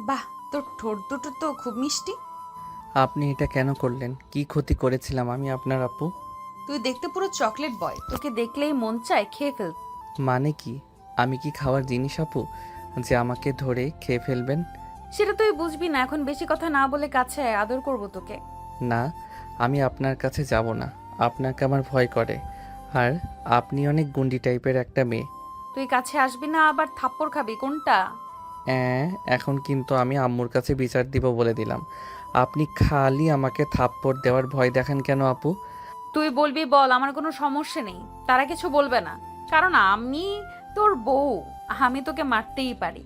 বাহ, তোর ঠোঁট দুটো তো খুব মিষ্টি। আপনি এটা কেন করলেন? কি ক্ষতি করেছিলাম আমি আপনার আপু? তুই দেখতে পুরো চকলেট বয়, তোকে দেখলেই মন চায় খেয়ে ফেল। মানে কি? আমি কি খাওয়ার জিনিস আপু যে আমাকে ধরে খেয়ে ফেলবেন? সেটা তুই বুঝবি না, এখন বেশি কথা না বলে কাছে আয়, আদর করব তোকে। না, আমি আপনার কাছে যাব না। আপনাকে আমার ভয় করে। আর আপনি অনেক গুন্ডি টাইপের একটা মেয়ে। তুই কাছে আসবি না আবার থাপ্পড় খাবি, কোনটা? অ্যাঁ, এখন কিন্তু আমি আম্মুর কাছে বিচার দিব বলে দিলাম। আপনি খালি আমাকে থাপ্পড় দেওয়ার ভয় দেখান কেন আপু? তুই বলবি বল, আমার কোনো সমস্যা নেই, তারা কিছু বলবে না। কারণ আমি তোর বউ, আমি তোকে মারতেই পারি।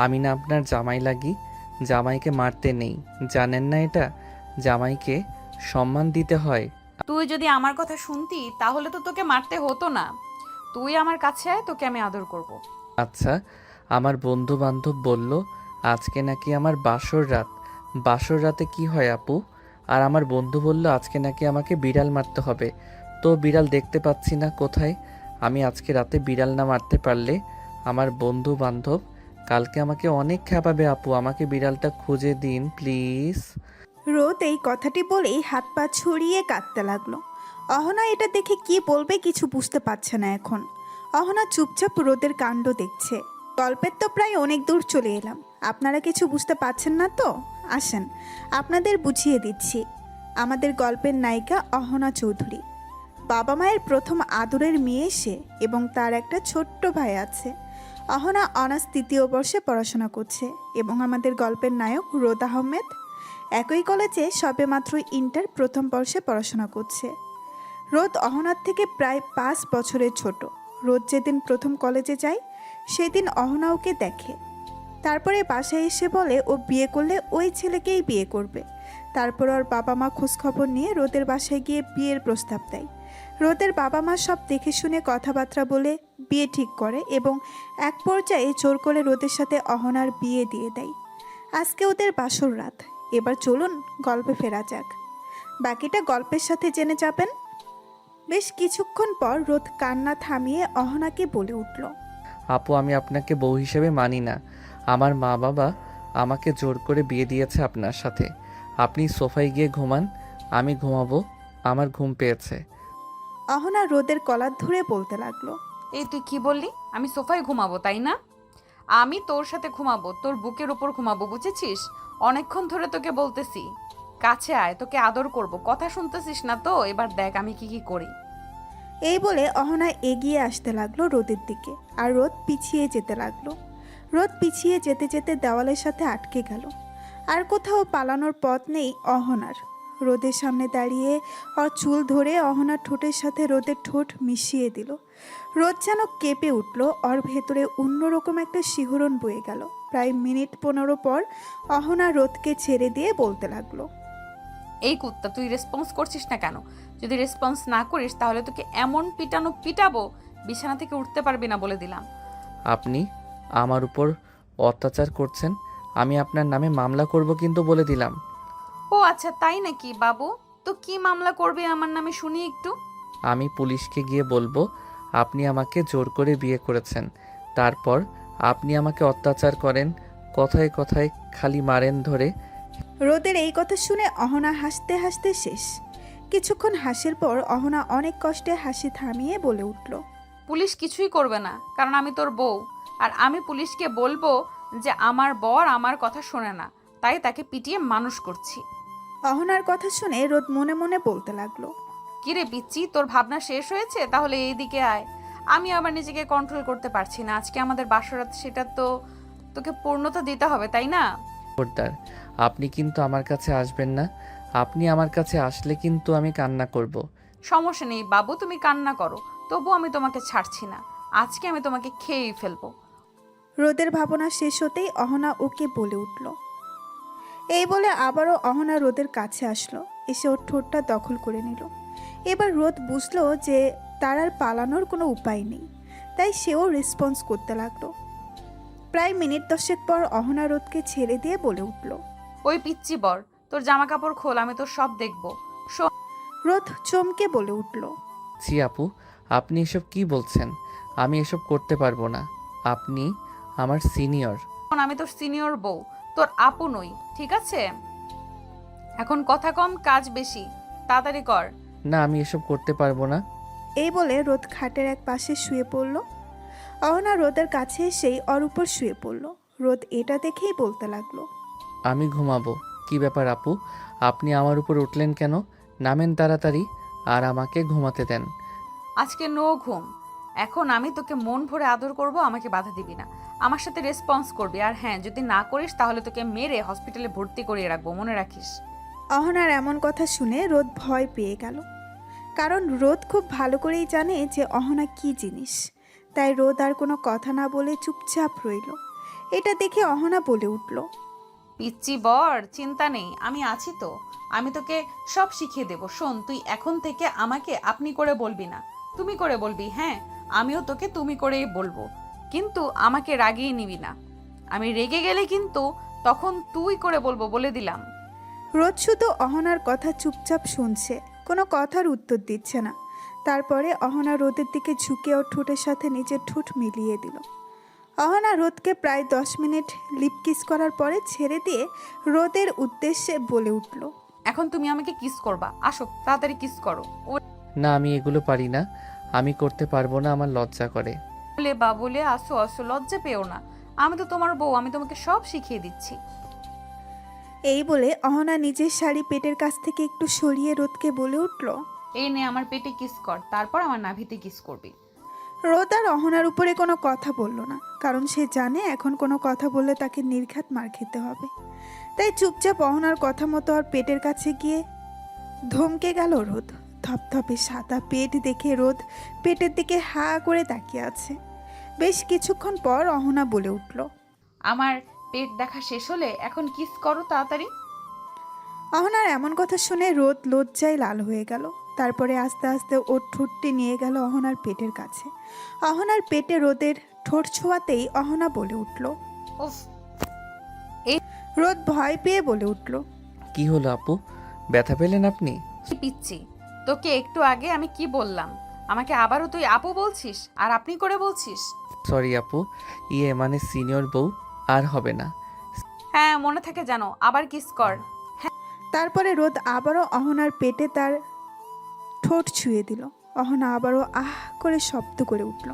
আমি না আপনার জামাই লাগি? জামাইকে মারতে নেই, জানেন না এটা? জামাইকে সম্মান দিতে হয়। তুই যদি আমার কথা শুনতি তাহলে তো তোকে মারতে হতো না। তুই আমার কাছে আয়, তোকে আমি আদর করব। আচ্ছা, আমার বন্ধু বান্ধব বলল আজকে নাকি আমার বাসর রাত। বাসর রাতে কি হয় আপু? আর আমার বন্ধু বলল আজকে নাকি আমাকে বিড়াল মারতে হবে। তো বিড়াল দেখতে পাচ্ছি না কোথায়। আমি আজকে রাতে বিড়াল না মারতে পারলে আমার বন্ধু বান্ধব কালকে আমাকে অনেক খেপাবে আপু। আমাকে বিড়ালটা খুঁজে দিন প্লিজ। রোদ এই কথাটি বলেই হাত পা ছড়িয়ে কাঁদতে লাগলো। অহনা এটা দেখে কি বলবে কিছু বুঝতে পারছে না এখন। অহনা চুপচাপ রোদের কাণ্ড দেখছে। গল্পের তো প্রায় অনেক দূর চলে এলাম, আপনারা কিছু বুঝতে পারছেন না তো? আসেন আপনাদের বুঝিয়ে দিচ্ছি। আমাদের গল্পের নায়িকা অহনা চৌধুরী। বাবা মায়ের প্রথম আদরের মেয়ে সে, এবং তার একটা ছোট্ট ভাই আছে। অহনা অনার্স 3য় বর্ষে পড়াশোনা করছে এবং আমাদের গল্পের নায়ক রোদ আহমেদ একই কলেজে সবেমাত্র ইন্টার প্রথম বর্ষে পড়াশোনা করছে। রোদ অহনার থেকে প্রায় 5 বছরের ছোট। রোদ যেদিন প্রথম কলেজে যায় সেদিন অহনা ওকে দেখে। তারপরে বাসায় এসে বলে ও বিয়ে করলে ওই ছেলেকেই বিয়ে করবে। তারপর ওর বাবা মা খোঁজখবর নিয়ে রোদের বাসায় গিয়ে বিয়ের প্রস্তাব দেয়। রোদের বাবা মা সব দেখে শুনে কথাবার্তা বলে বিয়ে ঠিক করে এবং এক পর্যায়ে জোর করে রোদের সাথে অহনার বিয়ে দিয়ে দেয়। আজকে ওদের বাসর রাত। এবার চলুন গল্পে ফেরা যাক, বাকিটা গল্পের সাথে জেনে যাবেন। বেশ কিছুক্ষণ পর রোদ কান্না থামিয়ে অহনাকে বলে উঠল, আপু আমি আপনাকে বউ হিসেবে মানি না। আমার মা বাবা আমাকে জোর করে বিয়ে দিয়েছে আপনার সাথে। আপনি সোফায় গিয়ে ঘুমান, আমি ঘুমাবো। আমার ঘুম পেয়েছে। অহনা রোদের কলার ধরে বলতে লাগলো, এই তুই কি বললি? আমি সোফায় ঘুমাবো তাই না? আমি তোর সাথে ঘুমাবো, তোর বুকের উপর ঘুমাবো, বুঝেছিস? অনেকক্ষণ ধরে তোকে বলতেছি কাছে আয়, তোকে আদর করব, কথা শুনতেছিস না তো? এবার দেখ আমি কি কি করি। এই বলে অহনা এগিয়ে আসতে লাগলো রোদের দিকে, আর রোদ পিছিয়ে যেতে লাগলো। রোদ পিছিয়ে যেতে যেতে দেওয়ালের সাথে আটকে গেল। আর কোথাও পালানোর পথ নেই অহনার। রোদের সামনে দাঁড়িয়ে ওর চুল ধরে অহনার ঠোঁটের সাথে রোদের ঠোঁট মিশিয়ে দিল। রোদ যেন কেঁপে উঠল, ওর ভেতরে অন্যরকম একটা শিহরণ বয়ে গেল। প্রায় মিনিট 15 পর অহনা রোদকে ছেড়ে দিয়ে বলতে লাগলো, এই কুত্তা, তুই রেসপন্স করছিস না কেন? যদি রেসপন্স না করিস তাহলে তোকে এমন পিটানো পিটাবো, বিছানা থেকে উঠতে পারবি না বলে দিলাম। আপনি আমার উপর অত্যাচার করছেন, আমি আপনার নামে মামলা করব কিন্তু বলে দিলাম। ও আচ্ছা, তাই নাকি বাবু? তো কি মামলা করবি আমার নামে, শুনি একটু। আমি পুলিশকে গিয়ে বলবো আপনি আমাকে জোর করে বিয়ে করেছেন। তারপর আপনি আমাকে অত্যাচার করেন, কথায় কথায় খালি মারেন ধরে। রোদের এই কথা শুনে অহনা হাসতে হাসতে শেষ। কিছুক্ষণ হাসির পর অহনা অনেক কষ্টে হাসি থামিয়ে বলে উঠল, পুলিশ কিছুই করবে না, কারণ আমি তোর বউ। আর আমি পুলিশকে বলবো যে আমার বর আমার কথা শোনে না, তাই তাকে পিটিয়ে মানুষ করছি। অহনার কথা শুনে রোদ মনে মনে বলতে লাগলো, কিরে পিচ্ছি, তোর ভাবনা শেষ হয়েছে? তাহলে এইদিকে আয়। আমি আবার নিজেকে কন্ট্রোল করতে পারছি না। আজকে আমাদের বাসরাত, সেটা তো তোকে পূর্ণতা দিতে হবে, তাই না? খবরদার, আপনি কিন্তু আমার কাছে আসবেন না। আপনি আমার কাছে আসলে কিন্তু আমি কান্না করব। সমস্যা নেই বাবু, তুমি কান্না করো, তবু আমি তোমাকে ছাড়ছি না। আজকে আমি তোমাকে খেয়েই ফেলবো। রোদের ভাবনা শেষ হতেই অহনা ওকে বলে উঠল। এই বলে আবারও অহনা রোদের কাছে আসলো, এসে ওর ঠোঁটটা দখল করে নিল। এবার রোদ বুঝলো যে তার আর পালানোর কোনো উপায় নেই, তাই সেও রেসপন্স করতে লাগলো। প্রায় মিনিট 10 পর অহনা রোদকে ছেড়ে দিয়ে বলে উঠল, ওই পিচ্ছি বর, তোর জামা কাপড় খোল, আমি তোর সব দেখবো। রোদ চমকে বলে উঠল, ছি আপু, আপনি এসব কি বলছেন? আমি এসব করতে পারবো না। আপনি আমার সিনিয়র। এখন আমি তোর সিনিয়র বউ, তোর আপু নই, ঠিক আছে? এখন কথা কম, কাজ বেশি, তাড়াতাড়ি কর। না, আমি এসব করতে পারবো না। এই বলে রোদ খাটের এক পাশে শুয়ে পড়ল। অহনা রোদের কাছে এসেই ওর উপর শুয়ে পড়ল। রোদ এটা দেখেই বলতে লাগলো, আমি ঘুমাবো। কি ব্যাপার আপু, আপনি আমার উপর উঠলেন কেন? নামেন তাড়াতাড়ি আর আমাকে ঘুমাতে দেন। আজকে নো ঘুম। এখন আমি তোকে মন ভরে আদর করব, আমাকে বাধা দিবি না, আমার সাথে রেসপন্স করবি। আর হ্যাঁ, যদি না করিস তাহলে তোকে মেরে হসপিটালে ভর্তি করিয়ে রাখবো, মনে রাখিস। অহনার এমন কথা শুনে রোদ ভয় পেয়ে গেল। কারণ রোদ খুব ভালো করেই জানে যে অহনা কি জিনিস। তাই রোদ আর কোনো কথা না বলে চুপচাপ রইল। এটা দেখে অহনা বলে উঠল, পিচ্চি বর, চিন্তা নেই, আমি আছি তো। আমি তোকে সব শিখিয়ে দেব। শোন, তুই এখন থেকে আমাকে আপনি করে বলবি না, তুমি করে বলবি। হ্যাঁ, আমিও তোকে তুমি করেই বলবো, কিন্তু আমাকে রাগিয়ে নিবি না। আমি রেগে গেলে কিন্তু তখন তুই করে বলবো, বলে দিলাম। রোদ শুধু অহনার কথা চুপচাপ শুনছে, কোনো কথার উত্তর দিচ্ছে না। তারপরে অহনা রোদের দিকে ঝুঁকে ওর ঠোঁটের সাথে নিজের ঠোঁট মিলিয়ে দিল। অহনা রোদকে প্রায় 10 মিনিট লিপ কিস করার পরে ছেড়ে দিয়ে রোদের উদ্দেশ্যে বলে উঠল, এখন তুমি আমাকে কিস করবা, আসো তাড়াতাড়ি কিস করো। না, আমি এগুলো পারি না। আমি করতে পারবো না, আমার লজ্জা করে। বলে বা বলে আসো আসো, লজ্জা পেও না, আমি তো তোমার বউ, আমি তোমাকে সব শিখিয়ে দিচ্ছি। এই বলে অহনা নিজের শাড়ি পেটের কাছ থেকে একটু সরিয়ে রোদকে বলে উঠল। এই নে, আমার পেটে কিস কর, তারপর আমার নাভিতে কিস করবি। রোদ আর অহনার উপরে কোনো কথা বলল না, কারণ সে জানে এখন কোনো কথা বললে তাকে নির্ঘাত মার খেতে হবে। তাই চুপচাপ অহনার কথা মতো আর পেটের কাছে গিয়ে ধমকে গেল রোদ। ধপধপে সাদা পেট দেখে রোদ পেটের দিকে হা করে তাকিয়ে আছে। বেশ কিছুক্ষণ পর অহনা বলে উঠল, আমার পেট দেখা শেষ হলে এখন কিস করো তাড়াতাড়ি। অহনার এমন কথা শুনে রোদ লজ্জায় লাল হয়ে গেল। তারপরে আস্তে আস্তে ওর ঠোঁটটি নিয়ে গেল অহনার পেটের কাছে। অহনার পেটে রোদের ঠোঁট ছোঁয়াতেই অহনা বলে উঠল। উফ, রোদ ভয় পেয়ে বলে উঠল, কি হলো আপু, ব্যথা পেলেন আপনি? কি পিচ্ছি, তোকে একটু আগে আমি কি বললাম? আমাকে আবারও তুই আপু বলছিস আর আপনি করে বলছিস। সরি আপু, মানে সিনিয়র বউ, আর হবে না। হ্যাঁ, মনে থাকে জানো, আবার কিস কর। তারপরে রোদ আবারও অহনার পেটে তার ঠোঁট ছুঁয়ে দিল। অহনা আবারও আহ করে শব্দ করে উঠল।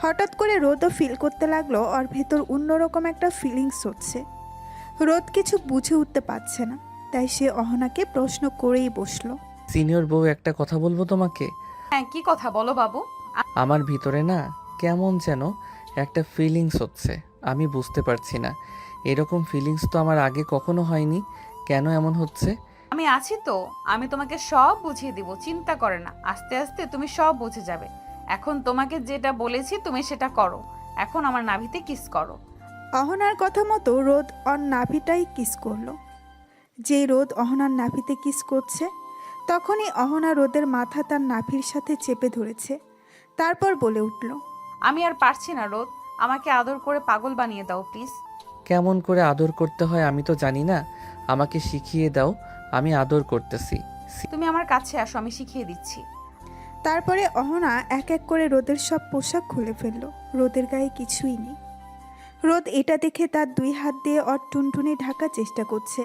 হঠাৎ করে রোদও ফিল করতে লাগলো ওর ভেতর অন্যরকম একটা ফিলিংস হচ্ছে। রোদ কিছু বুঝে উঠতে পারছে না, তাই সে অহনাকে প্রশ্ন করেই বসলো। সিনিয়র বউ, একটা কথা বলবো তোমাকে। হ্যাঁ, কি কথা বলো বাবু। আমার ভিতরে না কেমন যেন একটা ফিলিংস হচ্ছে, আমি বুঝতে পারছি না। এরকম ফিলিংস তো আমার আগে কখনো হয়নি, কেন এমন হচ্ছে? আমি আছি তো, আমি তোমাকে সব বুঝিয়ে দিব, চিন্তা করে না, আস্তে আস্তে তুমি সব বুঝে যাবে। এখন তোমাকে যেটা বলেছি তুমি সেটা করো, এখন আমার নাভিতে কিস করো। অহনার কথা মতো রোদ ওর নাভিটাই কিস করলো। যেই রোদ অহনার নাভিতে কিস করছে, তখনই অহনা রোদের মাথা তার নাভির সাথে চেপে ধরেছে। তারপর বলে উঠল, আমি আর পারছি না রোদ, আমাকে আদর করে পাগল বানিয়ে দাও প্লিজ। কেমন করে আদর করতে হয় আমি তো জানি না, আমাকে শিখিয়ে দাও, আমি আদর করতেছি। তুমি আমার কাছে আসো, আমি শিখিয়ে দিচ্ছি। তারপরে অহনা এক এক করে রোদের সব পোশাক খুলে ফেলল। রোদের গায়ে কিছুই নেই। রোদ এটা দেখে তার 2 হাত দিয়ে ওর টুনটুনি ঢাকার চেষ্টা করছে,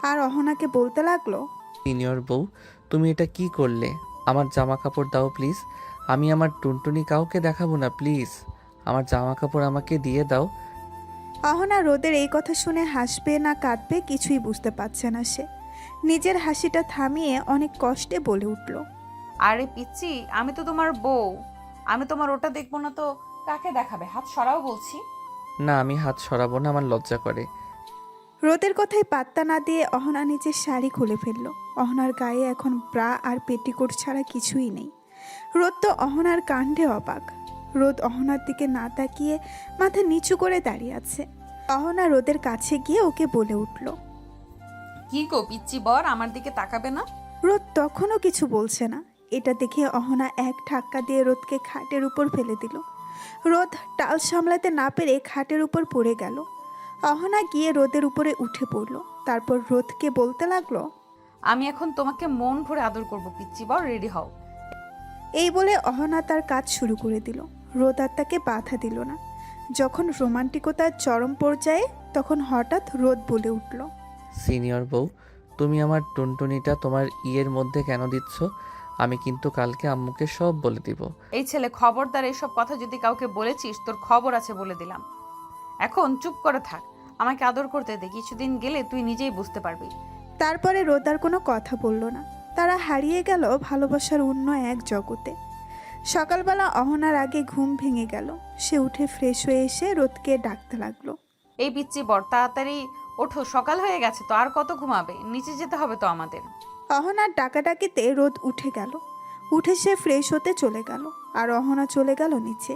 আর অহনাকে বলতে লাগলো, সিনিয়র বউ, তুমি এটা কি করলে? আমার জামা কাপড় দাও প্লিজ, আমি আমার টুনটুনি কাউকে দেখাবো না, প্লিজ আমার জামা কাপড় আমাকে দিয়ে দাও। অহনা রোদের এই কথা শুনে হাসবে না কাঁদবে কিছুই বুঝতে পারছে না সে। নিজের হাসিটা থামিয়ে অনেক কষ্টে বলে উঠল, আরে পিচ্ছি, আমি তো তোমার বউ, আমি তোমার ওটা দেখবো না তো কাকে দেখাবে? হাত সরাও বলছি। না, আমি হাত সরাবো না, আমার লজ্জা করে। রোদের কথায় পাত্তা না দিয়ে অহনা নিজের শাড়ি খুলে ফেলল। অহনার গায়ে এখন ব্রা আর পেটিকোট ছাড়া কিছুই নেই। রোদ তো অহনার কাণ্ডে অবাক। রোদ অহনার দিকে না তাকিয়ে মাথা নিচু করে দাঁড়িয়ে আছে। অহনা রোদের কাছে গিয়ে ওকে বলে উঠল। কি গো পিচ্ছি বর, আমার দিকে তাকাবে না? রোদ তখনও কিছু বলছে না। এটা দেখে অহনা এক ধাক্কা দিয়ে রোদকে খাটের উপর ফেলে দিল। রোদ টাল সামলাতে না পেরে খাটের উপর পড়ে গেল। অহনা গিয়ে রোদের উপরে উঠে পড়ল। তারপর রোদকে বলতে লাগলো, আমি এখন তোমাকে মন ভরে আদর করব পিচ্ছি বর, রেডি হও। এই বলে অহনা তার কাজ শুরু করে দিল। রোদ আর তাকে বাধা দিল না। যখন রোমান্টিকতার চরম পর্যায়ে তখন হঠাৎ রোদ বলে উঠল, সিনিয়র বউ, তুমি আমার টুনটুনিটা তোমার ইয়ের মধ্যে কেন দিচ্ছ? আমি কিন্তু কালকে আম্মুকে সব বলে দিব। এই ছেলে, খবরদার এইসব কথা যদি কাউকে বলেছিস তোর খবর আছে বলে দিলাম। এখন চুপ করে থাক, আমাকে আদর করতে দে, কিছুদিন গেলে তুই নিজেই বুঝতে পারবি। তারপরে রোদ আর কোনো কথা বলল না। তারা হারিয়ে গেল ভালোবাসার অন্য এক জগতে। সকালবেলা অহনার আগে ঘুম ভেঙে গেল। সে উঠে ফ্রেশ হয়ে এসে রোদকে ডাকতে লাগলো। এই পিচ্চি বর, তাড়াতাড়ি ওঠো, সকাল হয়ে গেছে তো, আর কত ঘুমাবে? নিচে যেতে হবে তো আমাদের। অহনার ডাকাডাকিতে রোদ উঠে গেল। উঠে সে ফ্রেশ হতে চলে গেল, আর অহনা চলে গেল নিচে।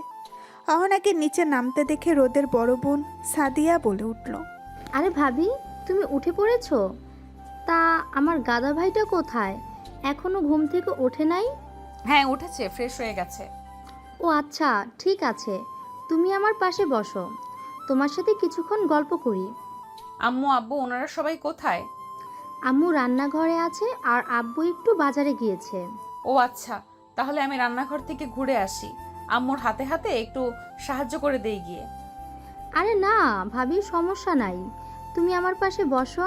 অহনাকে নিচে নামতে দেখে রোদের বড় বোন সাদিয়া বলে উঠল, আরে ভাবি, তুমি উঠে পড়েছো? তা আমার গাদা ভাইটা কোথায়? এখনো ঘুম থেকে ওঠে নাই? হ্যাঁ উঠেছে, ফ্রেশ হয়ে গেছে। ও আচ্ছা, ঠিক আছে, তুমি আমার পাশে বসো, তোমার সাথে কিছুক্ষণ গল্প করি। আম্মু আব্বু ওনারা সবাই কোথায়? আম্মু রান্নাঘরে আছে আর আব্বু একটু বাজারে গিয়েছে। ও আচ্ছা, তাহলে আমি রান্নাঘর থেকে ঘুরে আসি, আম্মুর হাতে হাতে একটু সাহায্য করে দেই গিয়ে। আরে না ভাবি, সমস্যা নাই, তুমি আমার পাশে বসো।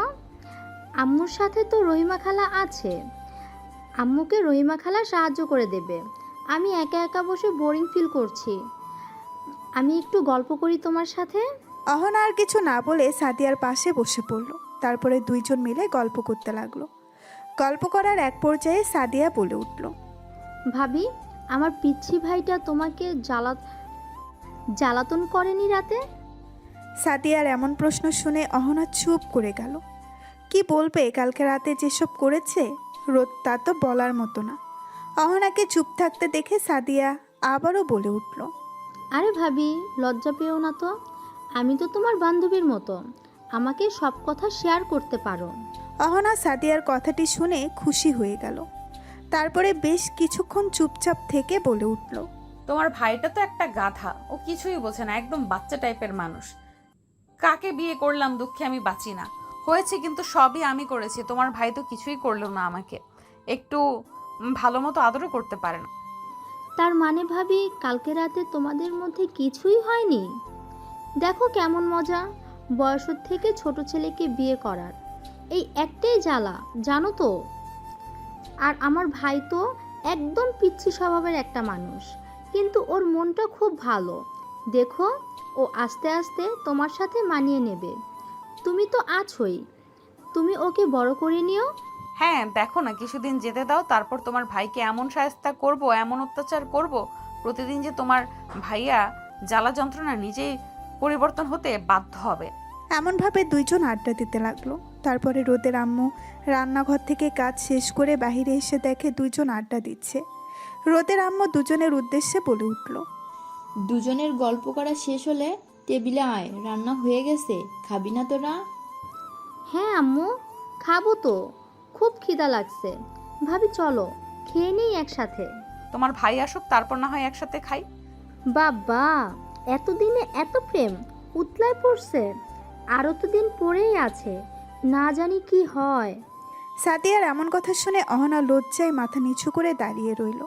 আম্মুর সাথে তো রহিমা খালা আছে, আম্মুকে রহিমা খালা সাহায্য করে দেবে। আমি একা একা বসে বোরিং ফিল করছি, আমি একটু গল্প করি তোমার সাথে। অহনা আর কিছু না বলে সাদিয়ার পাশে বসে পড়ল। তারপরে দুইজন মিলে গল্প করতে লাগলো। গল্প করার এক পর্যায়ে সাদিয়া বলে উঠল, ভাবি, আমার পিচ্ছি ভাইটা তোমাকে জ্বালাতন করেনি রাতে? সাদিয়ার এমন প্রশ্ন শুনে অহনা চুপ করে গেল। কি বলবে কালকে রাতে যেসব করেছে? রোদ তা তো বলার মতো না। অহনাকে চুপ থাকতে দেখে সাদিয়া আবারও বলে উঠল, আরে ভাবি, লজ্জা পেও না তো, আমি তো তোমার বান্ধবীর মতো, আমাকে সব কথা শেয়ার করতে পারো। অহনা সাদিয়ার কথাটি শুনে খুশি হয়ে গেল। তারপরে বেশ কিছুক্ষণ চুপচাপ থেকে বলে উঠল, তোমার ভাইটা তো একটা গাধা, ও কিছুই বোঝে না, একদম বাচ্চা টাইপের মানুষ। কাকে বিয়ে করলাম দুঃখে আমি বাঁচি না। হয়েছে কিন্তু সবই আমি করেছি, তোমার ভাই তো কিছুই করলো না, আমাকে একটু ভালো মতো আদরও করতে পারে না। তার মানে ভাবি, কালকে রাতে তোমাদের মধ্যে কিছুই হয়নি? দেখো কেমন মজা, বয়সের থেকে ছোট ছেলেকে বিয়ে করার এই একটাই জ্বালা, জানো তো। আর আমার ভাই তো একদম পিচ্ছি স্বভাবের একটা মানুষ, কিন্তু ওর মনটা খুব ভালো। দেখো, ও আস্তে আস্তে তোমার সাথে মানিয়ে নেবে। তুমি তো আছোই, তুমি ওকে বড় করে নিও। হ্যাঁ দেখো না, কিছুদিন যেতে দাও, তারপর তোমার ভাইকে এমন শায়েস্তা করব, এমন অত্যাচার করব, প্রতিদিন যে তোমার ভাইয়া জ্বালা যন্ত্রণা নিজেই পরিবর্তন হতে বাধ্য হবে। এমনভাবে দুইজন আড্ডা দিতে লাগলো। তারপরে রোদের আম্মু রান্নাঘর থেকে কাজ শেষ করে বাইরে এসে দেখে দুইজন আড্ডা দিচ্ছে। রোদের আম্মু দুজনের উদ্দেশ্যে বলে উঠল, দুজনের গল্প করা শেষ হলে টেবিলে আয়, রান্না হয়ে গেছে, খাবি না তোরা? হ্যাঁ আম্মু, খাবো তো, খুব খিদা লাগছে। ভাবি চলো খেয়ে নেই একসাথে। তোমার ভাই আসুক, তারপর না হয় একসাথে খাই। বাবা, এতদিনে এত প্রেম উতলায় পড়ছে, আরও তো দিন পরেই আছে, না জানি কি হয়। সাদিয়ার এমন কথা শুনে অহনা লজ্জায় মাথা নিচু করে দাঁড়িয়ে রইল।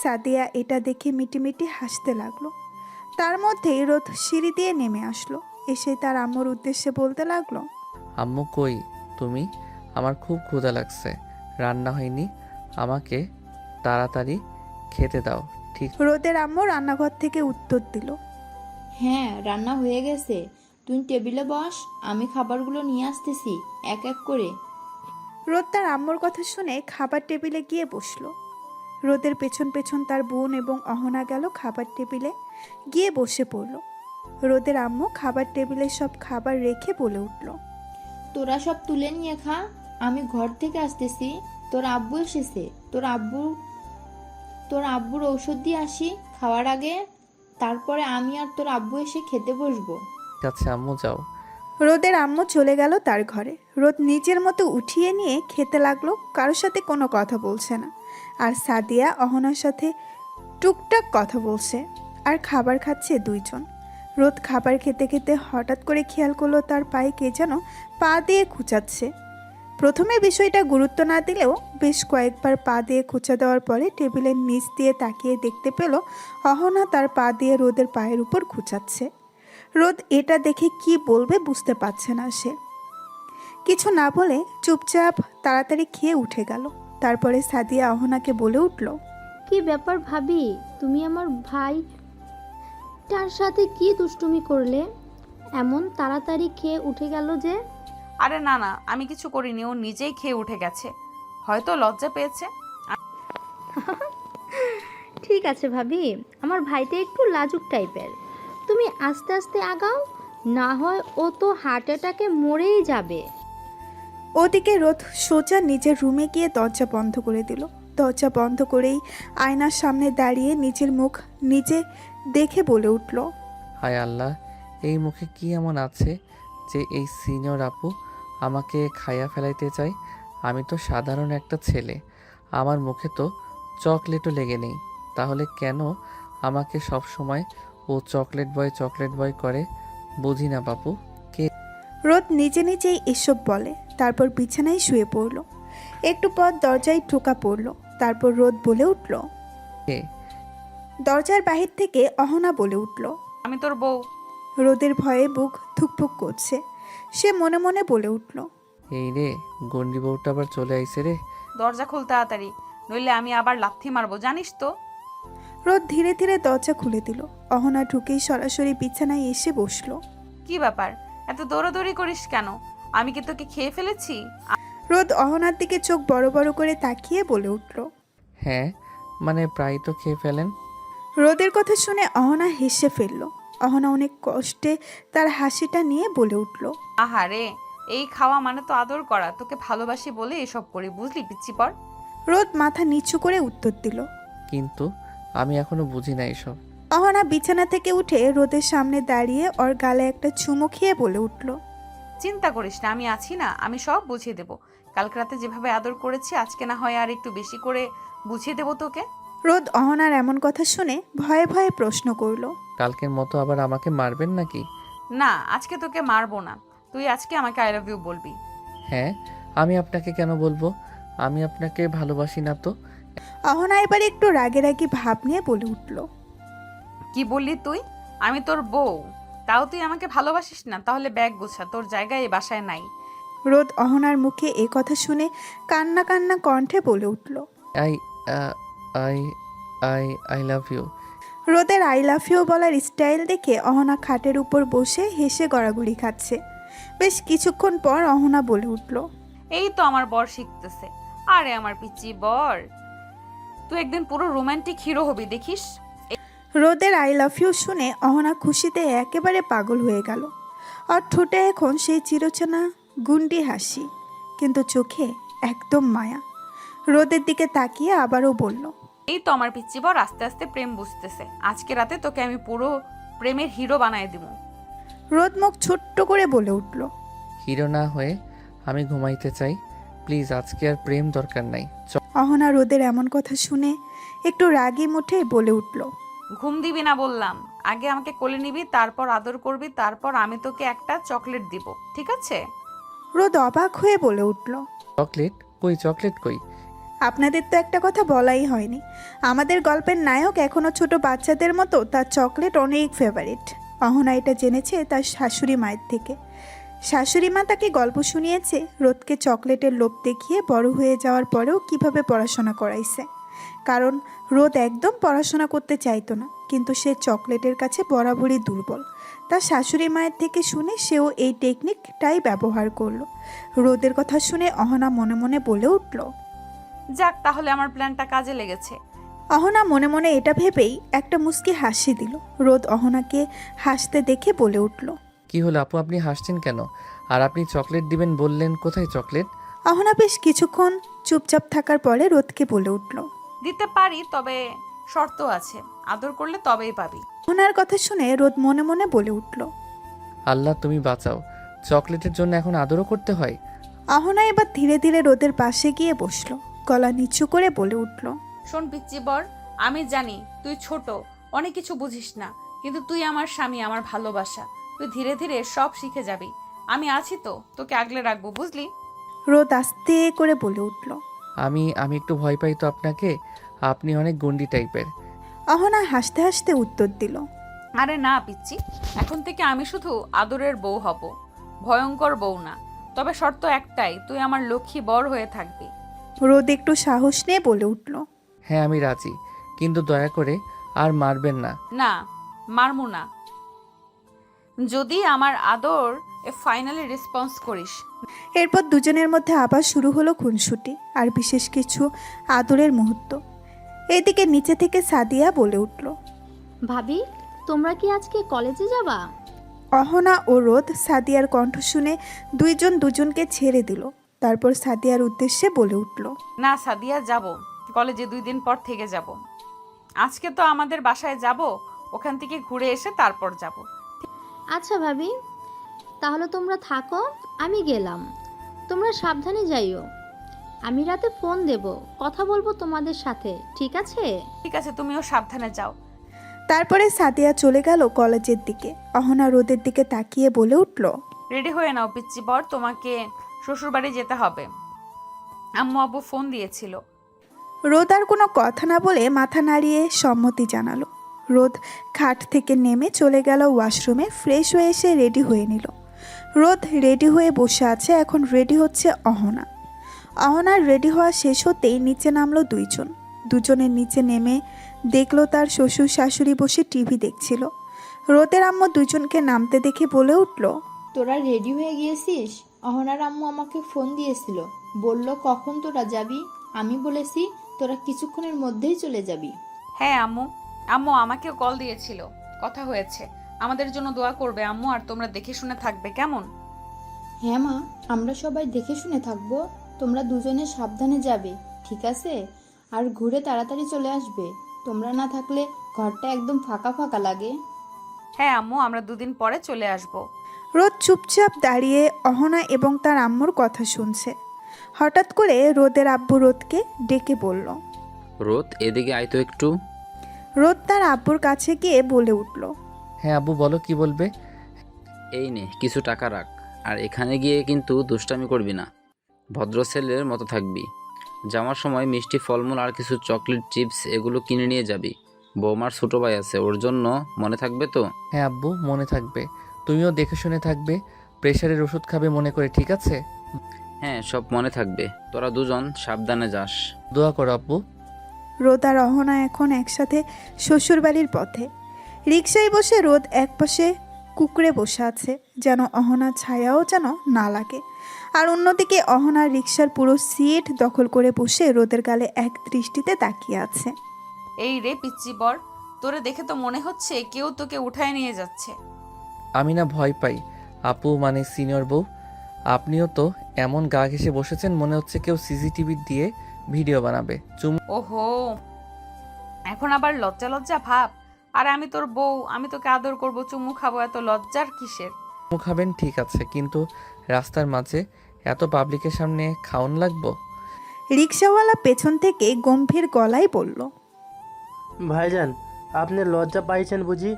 সাদিয়া এটা দেখে মিটিমিটি হাসতে লাগলো। তার মধ্যেই রোদ সিঁড়ি দিয়ে নেমে আসলো। এসে তার আম্মুর উদ্দেশ্যে বলতে লাগলো, আম্মু কই তুমি? আমার খুব ক্ষুধা লাগছে, রান্না হয়নি, আমাকে তাড়াতাড়ি খেতে দাও। ঠিক রোদের আম্মু রান্নাঘর থেকে উত্তর দিল, হ্যাঁ, রান্না হয়ে গেছে, তুই টেবিলে বস, আমি খাবারগুলো নিয়ে আসতেছি এক এক করে। রোদ তার আম্মুর কথা শুনে খাবার টেবিলে গিয়ে বসলো। রোদের পেছন পেছন তার বোন এবং অহনা গেল খাবার টেবিলে গিয়ে বসে পড়ল। রোদের আম্মু খাবার টেবিলে সব খাবার রেখে বলে উঠল, তোরা সব তুলে নিয়ে খা, আমি ঘর থেকে আসতেছি, তোর আব্বু এসেছে, তোর আব্বুর ঔষধ দিয়ে আসি খাওয়ার আগে, তারপরে আমি আর তোর আব্বু এসে খেতে বসবো। আছে আম্মু, যাও। রোদের আম্মু চলে গেল তার ঘরে। রোদ নিজের মতো উঠিয়ে নিয়ে খেতে লাগলো, কারোর সাথে কোনো কথা বলছে না। আর সাদিয়া অহনার সাথে টুকটাক কথা বলছে, আর খাবার খাচ্ছে দুইজন। রোদ খাবার খেতে খেতে হঠাৎ করে খেয়াল করলো তার পায়ে কে যেন পা দিয়ে খুঁচাচ্ছে। প্রথমে বিষয়টা গুরুত্ব না দিলেও বেশ কয়েকবার পা দিয়ে খোঁচা দেওয়ার পরে টেবিলের নিচ দিয়ে তাকিয়ে দেখতে পেল অহনা তার পা দিয়ে রোদের পায়ের উপর খুঁচাচ্ছে। রোদ এটা দেখে কি বলবে বুঝতে পারছে না সে। কিছু না বলে চুপচাপ তাড়াতাড়ি খেয়ে উঠে গেল। তারপরে সাদিয়া অহনাকে বলে উঠল, কি ব্যাপার ভাবি, তুমি আমার ভাই তার সাথে কি দুষ্টুমি করলে? এমন তাড়াতাড়ি খেয়ে উঠে গেল যে? আরে না না, আমি কিছু করিনি, ও নিজেই খেয়ে উঠে গেছে, হয়তো লজ্জা পেয়েছে। ঠিক আছে ভাবি, আমার ভাইটা একটু লাজুক টাইপের, তুমি আস্তে আস্তে আগাও, না হয় ও তো হার্ট অ্যাটাকে মরেই যাবে। ওদিকে রোদ সোজা নিজের রুমে গিয়ে দরজা বন্ধ করে দিল। দরজা বন্ধ করেই আয়নার সামনে দাঁড়িয়ে নিজের মুখ নিজে দেখে বলে উঠল, হায় আল্লাহ, এই মুখে কি এমন আছে যে এই সিনিয়র আপু আমাকে খাইয়া ফেলাইতে চায়? আমি তো সাধারণ একটা ছেলে, আমার মুখে তো চকলেটও লেগে নেই, তাহলে কেন আমাকে সব সময় ও চকলেট বয় করে? বুঝি না বাপু। রোদ নিজে নিজেই এসব বলে, তারপর বিছানায় শুয়ে পড়ল। একটু পর দরজায় ঠোকা পড়ল। তারপর রোদ বলে উঠল। কে? দরজার বাহির থেকে অহনা বলে উঠল। আমি তোর বউ। রোদের ভয়ে বুক ধুকপুক করছে। সে মনে মনে বলে উঠল, এই রে, গন্ডি বউটা আবার চলে আইছে রে। দরজা খুল তাড়াতাড়ি, নইলে আমি আবার লাথি মারবো, জানিস তো। রোদ ধীরে ধীরে দরজা খুলে দিল। অহনা ঢুকেই সরাসরি বিছানায় এসে বসলো। কি ব্যাপার, এত দৌড়াদৌড়ি করিস কেন? আমি কি তোকে খেয়ে ফেলেছি? রোদ অহনার দিকে চোখ বড় বড় করে তাকিয়ে বলে উঠল। হ্যাঁ, মানে প্রায় তো খেয়ে ফেলেন। রোদের কথা শুনে অহনা হেসে ফেলল। অহনা অনেক কষ্টে তার হাসিটা নিয়ে বলে উঠল। আহারে, এই খাওয়া মানে তো আদর করা, তোকে ভালোবাসি বলে এসব করি, বুঝলি পিচ্চি পর। রোদ মাথা নিচু করে উত্তর দিল। কিন্তু আমি এখনো বুঝি না এসব। অহনা বিছানা থেকে উঠে রোদের সামনে দাঁড়িয়ে ওর গালে একটা চুমু খেয়ে বলে উঠল। চিন্তা করিস না, আমি আছি না, আমি সব বুঝিয়ে দেবো। কালকে রাতে যেভাবে আদর করেছি, আজকে না হয় আর একটু বেশি করে বুঝিয়ে দেবো তোকে। রোদ অহনার এমন কথা শুনে ভয়ে ভয়ে প্রশ্ন করল। কালকের মতো আবার আমাকে মারবেন নাকি? না, আজকে তোকে মারবো না, তুই আজকে আমাকে আই লাভ ইউ বলবি। হ্যাঁ, আমি আপনাকে কেন বলবো? আমি আপনাকে ভালোবাসি না তো। অহনা এবার একটু রাগে রাগি ভাব নিয়ে বলে উঠল। কি বললি তুই? আমি তোর বউ, তাও তুই আমাকে ভালোবাসিস না? তাহলে ব্যাগ গোছা, তোর জায়গায় এই বাসায় নাই। রোদ অহনার মুখে এ কথা শুনে কান্না কান্না কণ্ঠে বলে উঠল। I I I I love you. রোদের আই লাভ ইউ বলার স্টাইল দেখে অহনা খাটের উপর বসে হেসে গড়াগড়ি খাচ্ছে। বেশ কিছুক্ষণ পর অহনা বলে উঠল। এই তো আমার বর শিখতেছে। আরে আমার পিচ্চি বর, তুই একদিন পুরো রোমান্টিক হিরো হবি, দেখিস। রোদের আই লাভ ইউ শুনে অহনা খুশিতে একেবারে পাগল হয়ে গেল। আর ঠোঁটে এখন সেই চিরচেনা গুন্ডি হাসি, কিন্তু চোখে একদম মায়া। রোদের দিকে তাকিয়ে আবারও বলল। এই তো আমার পিচ্চি বর আস্তে আস্তে প্রেম বুঝতেছে। আজকে রাতে তোকে আমি পুরো প্রেমের হিরো বানায় দিব। রোদ মুখ ছোট্ট করে বলে উঠল। হিরো না হয়ে আমি ঘুমাইতে চাই, প্লিজ। আজকে আর প্রেম দরকার নাই। অহনা রোদের এমন কথা শুনে একটু রাগী মুঠে বলে উঠল। ঘুম দিবি না বললাম, আগে আমাকে কোলে নিবি, তারপর আদর করবি, তারপর আমি তোকে একটা চকলেট দিব, ঠিক আছে? রোদ অবাক হয়ে বলে উঠল। চকলেট কই? চকলেট কই? আপনাদের তো একটা কথা বলাই হয়নি। আমাদের গল্পের নায়ক এখনো ছোট বাচ্চাদের মতো, তার চকলেট অনেক ফেভারিট। অহনা এটা জেনেছে তার শাশুড়ি মায়ের থেকে। শাশুড়ি মা তাকে গল্প শুনিয়েছে রোদকে চকলেটের লোভ দেখিয়ে বড় হয়ে যাওয়ার পরেও কিভাবে পড়াশোনা করাইছে। কারণ রোদ একদম পড়াশোনা করতে চাইতো না, কিন্তু সে চকলেটের কাছে বরাবরই দুর্বল। তার শাশুড়ি মায়ের থেকে শুনে সেও এই টেকনিকটাই ব্যবহার করলো। রোদের কথা শুনে অহনা মনে মনে বলে উঠল। যাক, তাহলে আমার প্ল্যানটা কাজে লেগেছে। অহনা মনে মনে এটা ভেবেই একটা মুচকি হাসি দিল। রোদ অহনাকে হাসতে দেখে বলে উঠল। কি হলো আপু, আপনি হাসছেন কেন? আর আপনি চকলেট দিবেন বললেন, কোথায় চকলেট? অহনা বেশ কিছুক্ষণ চুপচাপ থাকার পরে রোদকে বলে উঠল। দিতে পারি, তবে শর্ত আছে, আদর করলে তবেই পাবি। অহনার কথা শুনে রোদ মনে মনে বলে উঠল। আল্লাহ তুমি বাঁচাও, চকলেটের জন্য এখন আদরও করতে হয়? অহনা এবার ধীরে ধীরে রোদের পাশে গিয়ে বসলো। গলা নিচু করে বলে উঠল। শোন পিচ্চি বর, আমি জানি তুই ছোট, অনেক কিছু বুঝিস না, কিন্তু তুই আমার স্বামী, আমার ভালোবাসা। তুই ধীরে ধীরে সব শিখে যাবি। আমি আছি তো, তোকে আগলে রাখবো, বুঝলি? রোদ আস্তে করে বলে উঠল। আমি আমি একটু ভয় পাই তো আপনাকে। আপনি অনেক গন্ডি টাইপের। অহনা হাসতে হাসতে উত্তর দিল। আরে না পিচ্ছি, এখন থেকে আমি শুধু আদরের বউ হব, ভয়ঙ্কর বউ না। তবে শর্ত একটাই, তুই আমার লক্ষ্মী বর হয়ে থাকবি। রোদ একটু সাহস নিয়ে বলে উঠল। হ্যাঁ আমি রাজি, কিন্তু দয়া করে আর মারবেন না। না, মারমু না, যদি আমার আদর ফাইনালি রেসপন্স করিস। এরপর দুজনের মধ্যে আবার শুরু হলো খুনসুটি আর বিশেষ কিছু আদরের মুহূর্ত। এদিকে নিচে থেকে সাদিয়া বলে উঠল। ভাবি, তোমরা কি আজকে কলেজে যাবা? অহনা ও রোদ সাদিয়ার কণ্ঠ শুনে দুইজন দুজনকে ছেড়ে দিল। তারপর সাদিয়ার উদ্দেশ্যে বলে উঠল। না সাদিয়া, যাব, কলেজে 2 দিন পর থেকে যাব। আজকে তো আমাদের বাসায় যাব, ওখান থেকে ঘুরে এসে তারপর যাব। আচ্ছা ভাবি, তাহলে তোমরা থাকো, আমি গেলাম। তোমরা সাবধানে যাইও। আমি রাতে ফোন দেব, কথা বলবো তোমাদের সাথে, ঠিক আছে? ঠিক আছে, তুমিও সাবধানে যাও। তারপরে সাদিয়া চলে গেল কলেজের দিকে। অহনা রোদের দিকে তাকিয়ে বলে উঠল। রেডি হয়ে নাও পিচ্চি বর, তোমাকে শ্বশুরবাড়ি যেতে হবে। আম্মু আব্বু ফোন দিয়েছিল। রোদ আর কোনো কথা না বলে মাথা নাড়িয়ে সম্মতি জানালো। রোদ খাট থেকে নেমে চলে গেল ওয়াশরুমে, ফ্রেশ হয়ে এসে রেডি হয়ে নিল। রোদ রেডি হয়ে বসে আছে, এখন রেডি হচ্ছে অহনা। অহনার রেডি হওয়া শেষ হতেই নিচে নামলো দুইজন। দুজনের নিচে নেমে দেখলো তার শ্বশুর শাশুড়ি বসে টিভি দেখছিল। রোদের আম্মু দুজনকে নামতে দেখে বলে উঠল। তোরা রেডি হয়ে গিয়েছিস? অহনার আম্মু আমাকে ফোন দিয়েছিল, বলল কখন তোরা যাবি। আমি বলেছি তোরা কিছুক্ষণের মধ্যেই চলে যাবি। হ্যাঁ আম্মু, আম্মু আমাকেও কল দিয়েছিল, কথা হয়েছে। আমাদের জন্য দোয়া করবে আম্মু, আর তোমরা দেখে শুনে থাকবে, কেমন? হ্যাঁ মা, আমরা সবাই দেখে শুনে থাকবো। তোমরা দুজনে সাবধানে যাবে, ঠিক আছে? আর ঘুরে তাড়াতাড়ি চলে আসবে। তোমরা না থাকলে ঘরটা একদম ফাঁকা ফাঁকা লাগে। হ্যাঁ আম্মু, আমরা 2 দিন পরে চলে আসব। রোদ চুপচাপ দাঁড়িয়ে অহনা এবং তার আম্মুর কথা শুনছে। হঠাৎ করে রোদের আব্বু রোদকে ডেকে বলল। রোদ, এদিকে আয় তো একটু। রোদ তার আব্বুর কাছে গিয়ে বলে উঠল। হ্যাঁ আব্বু বলো, কি বলবে? এই নে কিছু টাকা রাখ, আর এখানে গিয়ে কিন্তু দুষ্টামি করবি না, ভদ্র ছেলের মতো থাকবি। যাওয়ার সময় মিষ্টি ফলমূল আর কিছু চকলেট চিপস এগুলো কিনে নিয়ে যাবি। বৌমার ছোটো ভাই আছে, ওর জন্য মনে থাকবে তো? হ্যাঁ আব্বু, মনে থাকবে। তুমিও দেখে শুনে থাকবে, প্রেশারের ওষুধ খাবে মনে করে, ঠিক আছে? হ্যাঁ, সব মনে থাকবে। তোরা দুজন সাবধানে যাস। দোয়া করো আব্বু। রোদ আর অহনা এখন একসাথে শ্বশুরবাড়ির পথে। রিকশায় বসে রোদ একপাশে কুকড়ে বসে আছে, যেন অহনার ছায়াও যেন না লাগে। আর অন্যদিকে অহনার রিকশার পুরো সিট দখল করে বসে রোদের গালে এক দৃষ্টিতে তাকিয়ে আছে। এই রে পিচ্চি বর, তোরে দেখে তো মনে হচ্ছে কেউ তোকে উঠায় নিয়ে যাচ্ছে। আমি না ভয় পাই আপু, মানে সিনিয়র বউ। আপনিও তো এমন গা ঘেঁষে বসেছেন, মনে হচ্ছে কেউ সিসিটিভি দিয়ে ভিডিও বানাবে। ওহো, এখন আবার লজ্জা লজ্জা ভাব? আর আমি তোর বউ, আমি তোকে আদর করব, চুমু খাবো, এত লজ্জার কিসের? চুমু খাবেন ঠিক আছে, কিন্তু রাস্তার মাঝে এত পাবলিকের সামনে খাওন লাগবো? রিকশাওয়ালা পেছন থেকে গম্ভীর গলায় বলল। ভাইজান, আপনি লজ্জা পাইছেন বুঝি?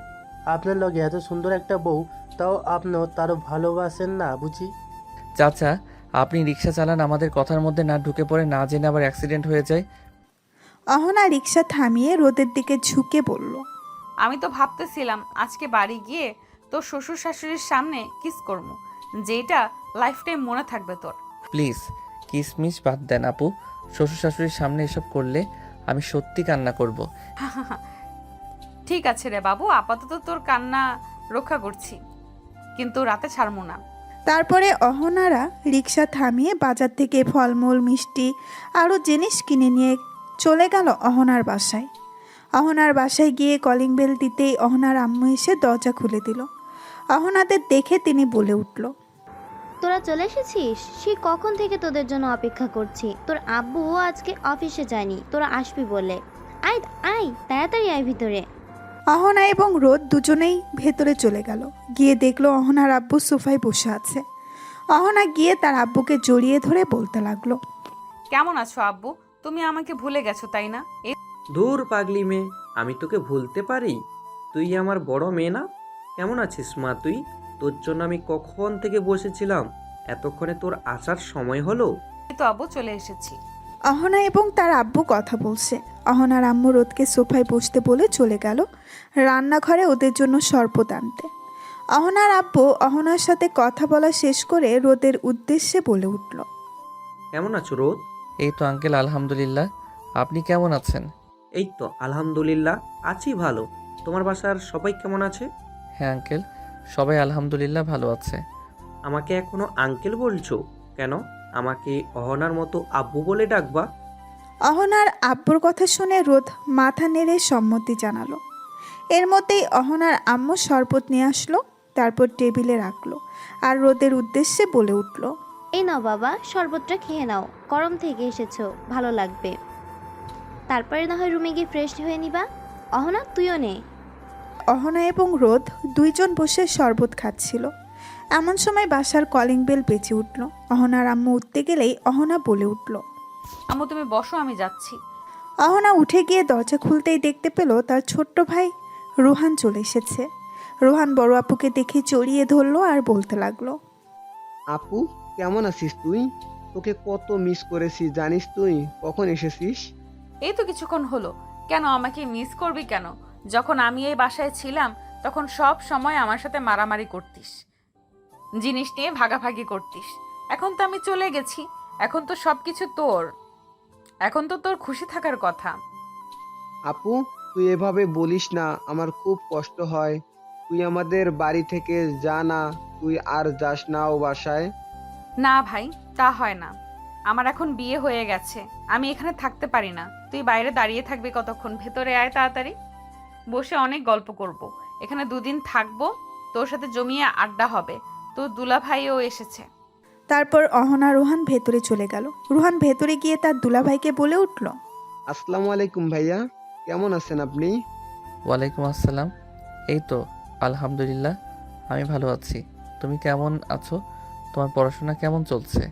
আপনার লগে এত সুন্দর একটা বউ, তাও আপনি তারও ভালোবাসেন না বুঝি? চাচা, আপনি রিক্সা চালান, আমাদের কথার মধ্যে না ঢুকে পড়ে, না জেনে আবার অ্যাক্সিডেন্ট হয়ে যায়। অহনা রিকশা থামিয়ে রোদের দিকে ঝুঁকে বলল। আমি তো ভাবতেছিলাম আজকে বাড়ি গিয়ে তোর শ্বশুর শাশুড়ির সামনে কিস করবো, যেটা লাইফ টাইম মনে থাকবে তোর। প্লিজ কিসমিস বাদ দেন আপু, শ্বশুর শাশুড়ির সামনে এসব করলে আমি সত্যি কান্না করব। ঠিক আছে রে বাবু, আপাতত তোর কান্না রক্ষা করছি, কিন্তু রাতে ছাড়বো না। তারপরে অহনারা রিকশা থামিয়ে বাজার থেকে ফলমূল, মিষ্টি আরও জিনিস কিনে নিয়ে চলে গেল অহনার বাসায়। অহনার বাসায় গিয়ে কলিং বেল দিতেই অহনার আম্মু এসে দরজা খুলে দিল। অহনাদের দেখে তিনি বলে উঠল। তোরা চলে এসেছিস? সে কখন থেকে তোদের জন্য অপেক্ষা করছি। তোর আব্বুও আজকে অফিসে যায়নি, তোরা আসবি বলে। আয় আয়, তাড়াতাড়ি আয় ভিতরে। অহনা এবং রোদ দুজনেই ভেতরে চলে গেল। গিয়ে দেখলো অহনার আব্বু সোফায় বসে আছে। অহনা গিয়ে তার আব্বুকে জড়িয়ে ধরে বলতে লাগলো। কেমন আছো আব্বু? তুমি আমাকে ভুলে গেছো তাই না? দূর পাগলি মেয়ে, আমি তোকে ভুলতে পারি? তুই আমার বড় মেয়ে না? কেমন আছিস মা তুই? তোর জন্য আমি কখন থেকে বসেছিলাম, এতক্ষণে তোর আসার সময় হলো? এই তো আব্বু চলে এসেছি। অহনা এবং তার আব্বু কথা বলছে। অহনার আম্মু রোদকে সোফায় বসতে বলে চলে গেল রান্নাঘরে ওদের জন্য শরবত আনতে। অহনার আব্বু অহনার সাথে কথা বলা শেষ করে রোদের উদ্দেশ্যে বলে উঠল, কেমন আছো রোদ? এই তো আঙ্কেল, আলহামদুলিল্লাহ। আপনি কেমন আছেন? এই তো আলহামদুলিল্লাহ, আছি ভালো। তোমার বাসার সবাই কেমন আছে? হ্যাঁ আঙ্কেল, সবাই আলহামদুলিল্লাহ ভালো আছে। আমাকে এখনো আঙ্কেল বলছো কেন? আমাকে অহনার মতো আব্বু বলে ডাকবা। অহনার আব্বুর কথা শুনে রোদ মাথা নেড়ে সম্মতি জানালো। এর মধ্যেই অহনার আম্মু শরবত নিয়ে আসলো, তারপর টেবিলে রাখলো আর রোদের উদ্দেশ্যে বলে উঠল, এই নাও বাবা, শরবতটা খেয়ে নাও, গরম থেকে এসেছো, ভালো লাগবে। তারপরে না হয় রুমে গিয়ে ফ্রেশ হয়ে নিবা। অহনা, তুইও নে। অহনা এবং রোদ দুইজন বসে শরবত খাচ্ছিল। এমন সময় বাসার কলিং বেল বেজে উঠল। অহনার আম্মু উঠতে গেলেই অহনা বলে উঠল, আম্মু তুমি বসো, আমি যাচ্ছি। অহনা উঠে গিয়ে দরজা খুলতেই দেখতে পেল তার ছোট্ট ভাই রোহান চলে এসেছে। রোহান বড় আপুকে দেখে জড়িয়ে ধরলো আর বলতে লাগলো, আপু কেমন আছিস তুই? তোকে কত মিস করেছি জানিস তুই? কখন এসেছিস? এই তো কিছুক্ষণ হলো। কেন আমাকে মিস করবি কেন? যখন আমি এই বাসায় ছিলাম তখন সব সময় আমার সাথে মারামারি করতিস, জিনিস নিয়ে ভাগাভাগি করতিস। এখন তো আমি চলে গেছি, এখন তো সবকিছু তোর, এখন তো তোর খুশি থাকার কথা। আপু তুই এভাবে বলিস না, আমার খুব কষ্ট হয়। তুই আমাদের বাড়ি থেকে যা না, তুই আর যাস না ও বাসায়। না ভাই, তা হয় না। আমার এখন বিয়ে হয়ে গেছে, আমি এখানে থাকতে পারি না। তুই বাইরে দাঁড়িয়ে থাকবি কতক্ষণ? ভেতরে আয় তাড়াতাড়ি, বসে অনেক গল্প করব। এখানে দুদিন থাকবো, তোর সাথে জমিয়ে আড্ডা হবে। তোর দুলা ভাইও এসেছে। তারপর অহনা রোহান ভেতরে চলে গেল। রোহান ভেতরে গিয়ে তার দুলাভাইকে বলে উঠল, আসসালামু আলাইকুম ভাইয়া, কেমন আছেন আপনি? ওয়ালাইকুম আসসালাম। এই তো আলহামদুলিল্লাহ, আমি ভালো আছি। তুমি কেমন আছো? তোমার পড়াশোনা কেমন চলছে?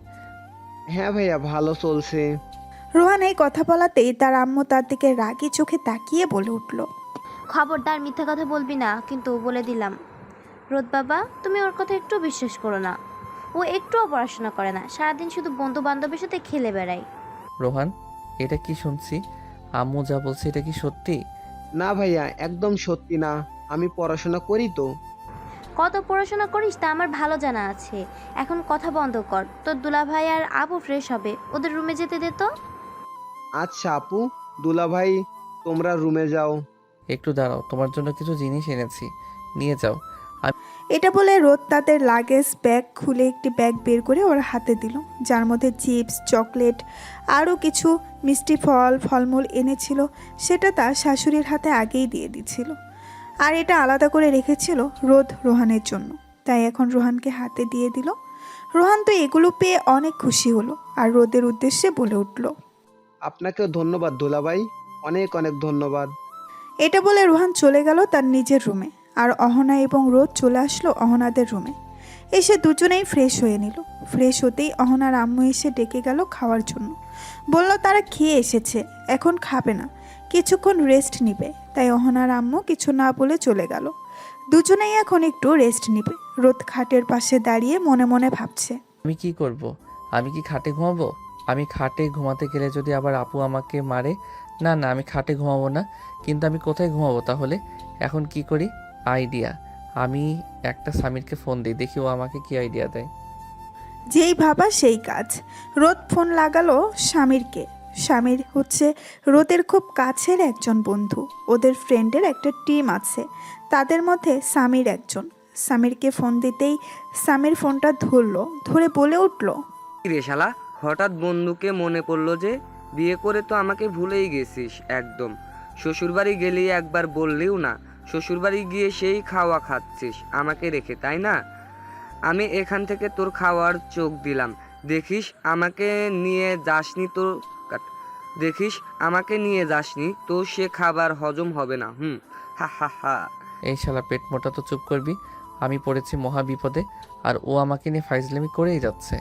হ্যাঁ ভাইয়া, ভালো চলছে। রোহান এই কথা বলাতেই তার আম্মু তার দিকে রাগী চোখে তাকিয়ে বলে উঠল, খবরদার মিথ্যা কথা বলবি না, কিন্তু বলে দিলাম। রোদ বাবা, তুমি ওর কথা একটু বিশ্বাস করো না। ও একটুও পড়াশোনা করে না, সারাদিন শুধু বন্ধু বান্ধবের সাথে খেলে বেড়ায়। রোহান, এটা কি শুনছি? আম্মু যা বলছে এটা কি সত্যি? না ভাইয়া, একদম সত্যি না, আমি পড়াশোনা করি তো। কত পড়াশোনা করিস তা আমার ভালো জানা আছে। এখন কথা বন্ধ কর, তোর দুলাভাই আর আবু ফ্রেশ হবে, ওদের রুমে যেতে দে তো। আচ্ছা আপু, দুলা ভাই তোমরা রুমে যাও। একটু দাঁড়াও, তোমার জন্য কিছু জিনিস এনেছি, নিয়ে যাও। এটা বলে রোদ তাদের লাগেজ ব্যাগ খুলে একটি ব্যাগ বের করে ওর হাতে দিল, যার মধ্যে চিপস, চকলেট আরও কিছু মিষ্টি ফলমূল এনেছিল। সেটা তার শাশুড়ির হাতে আগেই দিয়ে দিছিল, আর এটা আলাদা করে রেখেছিল রোদ রোহানের জন্য। তাই এখন রোহানকে হাতে দিয়ে দিল। রোহান তো এগুলো পেয়ে অনেক খুশি হলো আর রোদের উদ্দেশ্যে বলে উঠল, আপনাকেও ধন্যবাদ দুলাভাই, অনেক অনেক ধন্যবাদ। এটা বলে রোহান চলে গেল তার নিজের রুমে, আর অহনা এবং রোদ চলে আসলো অহনাদের রুমে। এসে দুজনেই ফ্রেশ হয়ে নিল। ফ্রেশ হতেই অহনার আম্মু এসে ডেকে গেল খাওয়ার জন্য। বলল তারা খেয়ে এসেছে, এখন খাবে না, কিছুক্ষণ রেস্ট নিবে। তাই অহনার আম্মু কিছু না বলে চলে গেল। দুজনেই এখন একটু রেস্ট নিবে। রোদ খাটের পাশে দাঁড়িয়ে মনে মনে ভাবছে, আমি কি করব? আমি কি খাটে ঘুমাবো? আমি খাটে ঘুমাতে গেলে যদি আবার আপু আমাকে মারে। না না, আমি খাটে ঘুমাবো না। কিন্তু আমি কোথায় ঘুমাবো তাহলে? এখন কি করি? আইডিয়া। আমি একটা সামিরকে ফোন দিই, দেখি ও আমাকে কি আইডিয়া দেয়। যেই ভাবা সেই কাজ। রোদ ফোন লাগালো স্বামীরকে। স্বামীর হচ্ছে রোদের খুব কাছের একজন বন্ধু। ওদের ফ্রেন্ডের একটা টিম আছে, তাদের মধ্যে সামির একজন। সামিরকে ফোন দিতেই সামির ফোনটা ধরলো, ধরে বলে উঠল, রে শালা, হঠাৎ বন্ধুকে মনে পড়লো যে? বিয়ে করে তো আমাকে ভুলেই গেছিস একদম। শ্বশুরবাড়ি গেলি একবার বললিও না, শ্বশুরবাড়ি গিয়ে সেই খাওয়া খাচ্ছিস আমাকে রেখে, তাই না? আমি এখান থেকে তোর খাওয়ার চোখ দিলাম, দেখিস আমাকে নিয়ে যাসনি তো সে খাবার হজম হবে না। হা হা হা। এই শালা পেট মোটা, তো চুপ করবি। আমি পড়েছি মহা বিপদে, আর ও আমাকে নিয়ে ফাইজলামি করেই যাচ্ছে।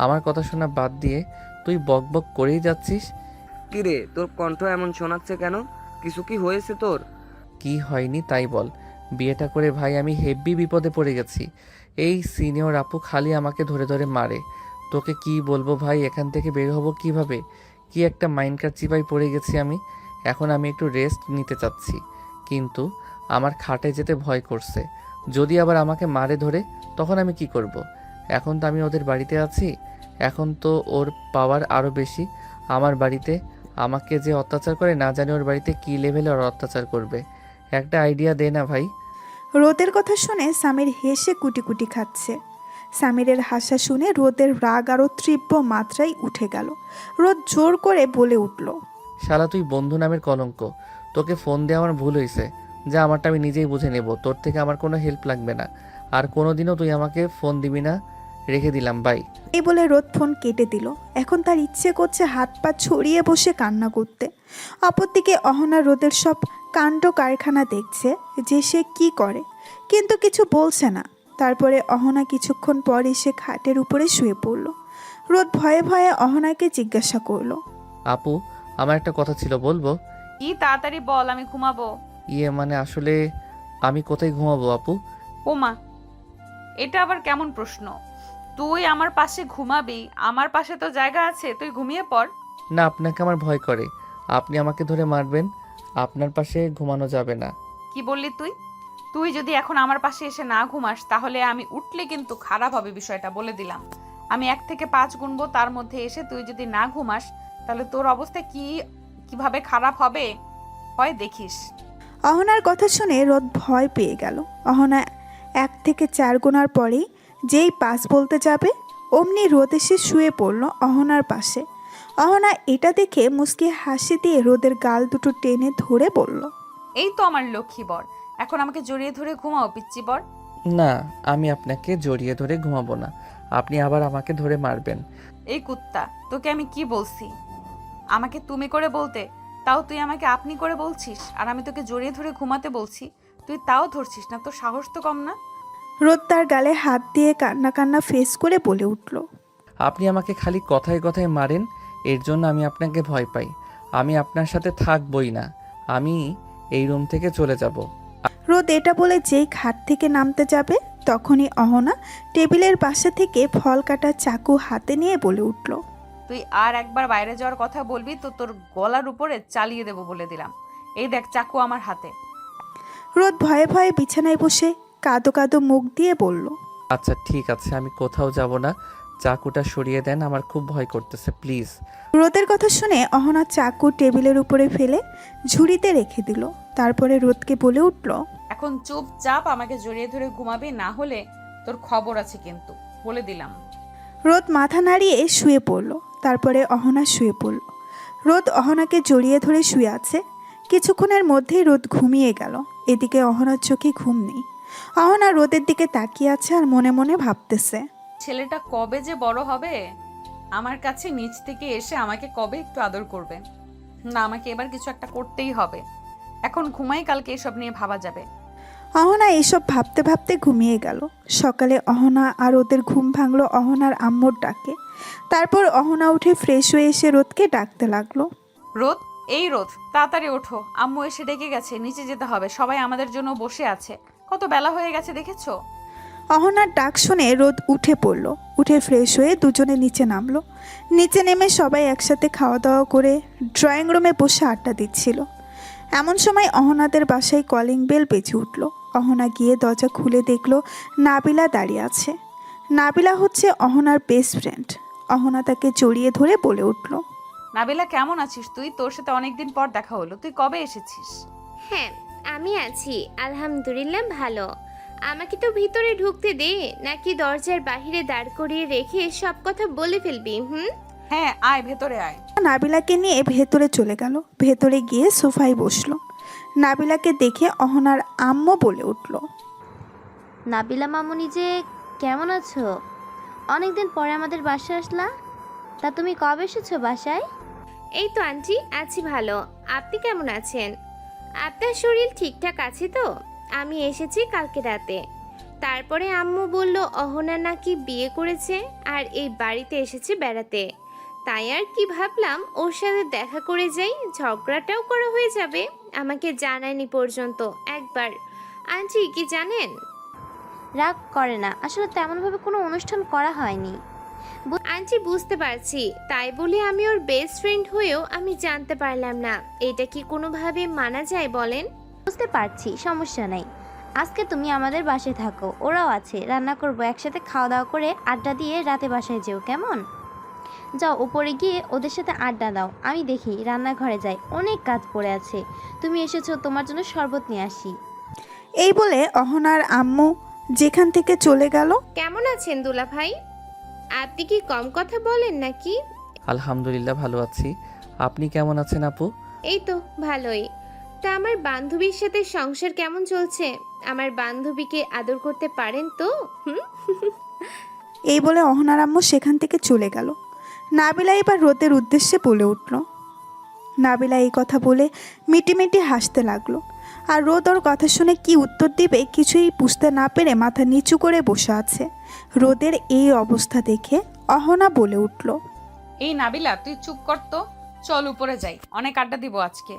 আমার কথা শোনা বাদ দিয়ে তুই বক বক করেই যাচ্ছিস। কি রে, তোর কণ্ঠ এমন শোনাচ্ছে কেন? কিছু কি হয়েছে তোর? কি হয়নি তাই বল। বিয়েটা করে ভাই আমি হেব্বি বিপদে পড়ে গেছি। এই সিনিয়র আপু খালি আমাকে ধরে ধরে মারে। তোকে কি বলবো ভাই, এখান থেকে বের হবো কিভাবে? কি একটা মাইন্ডকার চিপায় পড়ে গেছি আমি। এখন আমি একটু রেস্ট নিতে চাচ্ছি, কিন্তু আমার খাটে যেতে ভয় করছে। যদি আবার আমাকে মারে ধরে তখন আমি কি করব? এখন তো আমি ওদের বাড়িতে আছি, এখন তো ওর পাওয়ার আরও বেশি। আমার বাড়িতে আমাকে যে অত্যাচার করে না জানি ওর বাড়িতে কী লেভেলে ওর অত্যাচার করবে। একটা আইডিয়া দে না ভাই। রোদের কথা শুনে সামির হেসে কুটি কুটি খাচ্ছে। সামিরের হাসা শুনে রোদের রাগ আরও তীব্র মাত্রায় উঠে গেল। রোদ জোর করে বলে উঠল, শালা তুই বন্ধু নামের কলঙ্ক। তোকে ফোন দেওয়া আমার ভুল হয়েছে, যা আমারটা আমি নিজেই বুঝে নেব। তোর থেকে আমার কোনো হেল্প লাগবে না, আর কোনোদিনও তুই আমাকে ফোন দিবি না। রেখে দিলাম, বাই। এই বলে রোদ ফোন কেটে দিল। এখন তার ইচ্ছে করছে হাত পা ছড়িয়ে বসে কান্না করতে। অপরদিকে অহনা রোদের সব কাণ্ড কারখানা দেখছে যে সে কি করে, কিন্তু কিছু বলছে না। তারপরে অহনা কিছুক্ষণ পর এসে খাটের উপরে শুয়ে পড়ল। রোদ ভয়ে ভয়ে অহনাকে জিজ্ঞাসা করলো, আপু, আমার একটা কথা ছিল, বলবো? কি তাড়াতাড়ি বল, আমি ঘুমাবো। মানে আসলে আমি কোথায় ঘুমাবো আপু? ওমা, এটা আবার কেমন প্রশ্ন? তুই আমার পাশে ঘুমাবি, আমার পাশে তো জায়গা আছে, তুই ঘুমিয়ে পড়। না, আপনাকে আমার ভয় করে। আপনি আমাকে ধরে মারবেন, আপনার পাশে ঘুমানো যাবে না। কি বললি তুই? তুই যদি এখন আমার পাশে এসে না ঘুমাস তাহলে আমি উঠলে কিন্তু খারাপ হবে, বিষয়টা বলে দিলাম। আমি 1 থেকে 5 গুনবো, তার মধ্যে এসে তুই যদি না ঘুমাস তাহলে তোর অবস্থা কিভাবে খারাপ হবে হয় দেখিস। অহনার কথা শুনে রোদ ভয় পেয়ে গেল। অহনা 1 থেকে 4 গোনার পরেই যেই 5 বলতে যাবে অমনি রোদ এসে শুয়ে পড়ল অহনার পাশে। অহনা এটা দেখে মুচকি হাসি দিয়ে রোদের গাল দুটো টেনে ধরে বলল, এই তো আমার লক্ষ্মী বর, এখন আমাকে জড়িয়ে ধরে ঘুমাও পিচ্চি বর। না, আমি আপনাকে জড়িয়ে ধরে ঘুমাবো না, আপনি আবার আমাকে ধরে মারবেন। এই কুত্তা, তোকে আমি কি বলছি? আমাকে তুমি করে বলতে, তাও তুই আমাকে আপনি করে বলছিস। আর আমি তোকে জড়িয়ে ধরে ঘুমাতে বলছি, তুই তাও ধরছিস না। তোর সাহস তো কম না। রোদ তার গালে হাত দিয়ে কান্না কান্না ফেস করে বলে উঠল, আপনি আমাকে খালি কথায় কথায় মারেন, এর জন্য আমি আপনাকে ভয় পাই। আমি আপনার সাথে থাকবই না, আমি এই রুম থেকে চলে যাব। রোদ এটা বলে যেই খাট থেকে নামতে যাবে তখনই অহনা টেবিলের পাশে থেকে ফল কাটার চাকু হাতে নিয়ে বলে উঠল, তুই আর একবার বাইরে যাওয়ার কথা বলবি তো তোর গলার উপরে চালিয়ে দেবো বলে দিলাম। এই দেখ চাকু আমার হাতে। রোদ ভয়ে ভয়ে বিছানায় বসে কাঁদো কাঁদো মুখ দিয়ে বলল, আচ্ছা ঠিক আছে, আমি কোথাও যাব না, চাকুটা সরিয়ে দেন, আমার খুব ভয় করতেছে, প্লিজ। রোদের কথা শুনে অহনা চাকু টেবিলের উপরে ফেলে ঝুড়িতে রেখে দিল। তারপরে রোদকে বলে উঠল, এখন চুপচাপ আমাকে জড়িয়ে ধরে ঘুমাবি, না হলে তোর খবর আছে কিন্তু, বলে দিলাম। রোদ মাথা নাড়িয়ে শুয়ে পড়ল। তারপরে অহনা শুয়ে পড়ল। রোদ অহনাকে জড়িয়ে ধরে শুয়ে আছে। কিছুক্ষণের মধ্যেই রোদ ঘুমিয়ে গেল। এদিকে অহনার চোখে ঘুম নেই। অহনা রোদের দিকে তাকিয়ে আছে আর মনে মনে ভাবতেছে, ছেলেটা কবে যে বড় হবে, আমার কাছে নিচ থেকে এসে আমাকে কবে একটু আদর করবে। না, আমাকে এবার কিছু একটা করতেই হবে। এখন ঘুমাই, কালকে এসব নিয়ে ভাবা যাবে। অহনা এসব ভাবতে ভাবতে ঘুমিয়ে গেল। সকালে অহনা আর ওদের ঘুম ভাঙলো অহনার আম্মুর ডাকে। তারপর অহনা উঠে ফ্রেশ হয়ে এসে রোদকে ডাকতে লাগলো, রোদ, এই রোদ, তাড়াতাড়ি ওঠো, আম্মু এসে ডেকে গেছে, নিচে যেতে হবে, সবাই আমাদের জন্য বসে আছে, কত বেলা হয়ে গেছে দেখেছো? অহনার ডাক শুনে রোদ উঠে পড়ল। উঠে ফ্রেশ হয়ে দুজনে নিচে নামলো। নিচে নেমে সবাই একসাথে খাওয়া দাওয়া করে ড্রয়িং রুমে বসে আড্ডা দিচ্ছিল। এমন সময় অহনাদের বাসায় কলিং বেল বেজে উঠল। অহনা গিয়ে দরজা খুলে দেখলো নাবিলা দাঁড়িয়ে আছে। নাবিলা হচ্ছে অহনার বেস্ট ফ্রেন্ড। অহনা তাকে জড়িয়ে ধরে বলে উঠল, নাবিলা, কেমন আছিস তুই? তোর সাথে অনেকদিন পর দেখা হলো, তুই কবে এসেছিস? হ্যাঁ, আমি আছি, আলহামদুলিল্লাহ ভালো। আমাকে তো ভিতরে ঢুকতে দে, নাকি দরজার বাহিরে দাঁড় করিয়ে রেখে সব কথা বলে ফেলবি? হ্যাঁ, আয়, ভেতরে আয়। নাবিলাকে নিয়ে ভেতরে চলে গেল। ভেতরে গিয়ে সোফায় বসলো। নাবিলাকে দেখে অহনার আম্মু বলে উঠল, নাবিলা মামুনি যে, কেমন আছো? অনেকদিন পরে আমাদের বাসায় আসলা। তা তুমি কবে এসেছো বাসায়? এই তো আন্টি, আছি ভালো। আপনি কেমন আছেন? আপনার শরীর ঠিকঠাক আছে তো? আমি এসেছি কালকে রাতে। তারপরে আম্মু বলল অহনা নাকি বিয়ে করেছে আর এই বাড়িতে এসেছে বেড়াতে। তাই আর কি ভাবলাম ওর সাথে দেখা করে যাই, ঝগড়াটাও করা হয়ে যাবে। আমাকে জানায়নি পর্যন্ত একবার। আন্টি কি জানেন? রাগ করে না, আসলে তেমনভাবে কোনো অনুষ্ঠান করা হয়নি। আন্টি বুঝতে পারছি, তাই বলে আমি ওর বেস্ট ফ্রেন্ড হয়েও আমি জানতে পারলাম না। এটা কি কোনোভাবে মানা যায় বলেন? বুঝতে পারছি, সমস্যা নাই। আজকে তুমি আমাদের বাসায় থাকো, ওরাও আছে, রান্না করবো, একসাথে খাওয়া দাওয়া করে আড্ডা দিয়ে রাতে বাসায় যেও, কেমন? যাও উপরে গিয়ে ওদের সাথে আড্ডা দাও, আমি দেখি রান্নাঘরে যাই, অনেক কাজ পড়ে আছে। তুমি এসেছো, তোমার জন্য শরবত নিয়ে আসি। এই বলে অহনার আম্মু যেখান থেকে চলে গেল। কেমন আছেন দুলা ভাই? আপনি কি কম কথা বলেন নাকি? আলহামদুলিল্লাহ ভালো আছি। আপনি কেমন আছেন আপু? এই তো ভালোই। তা আমার বান্ধবীর সাথে সংসার কেমন চলছে? আমার বান্ধবীকে আদর করতে পারেন তো? হুম? এই বলে অহনার আম্মু সেখান থেকে চলে গেল। নাবিলা এবার রোদের উদ্দেশ্যে বলে উঠল। নাবিলা এই কথা বলে মিটিমিটি হাসতে লাগলো। আর রোদ ওর কথা শুনে কি উত্তর দিবে কিছুই বুঝতে না পেরে মাথা নিচু করে বসে আছে। রোদের এই অবস্থা দেখে অহনা বলে উঠল, এই নাবিলা তুই চুপ কর তো, চল উপরে যাই, অনেক আড্ডা দিব আজকে।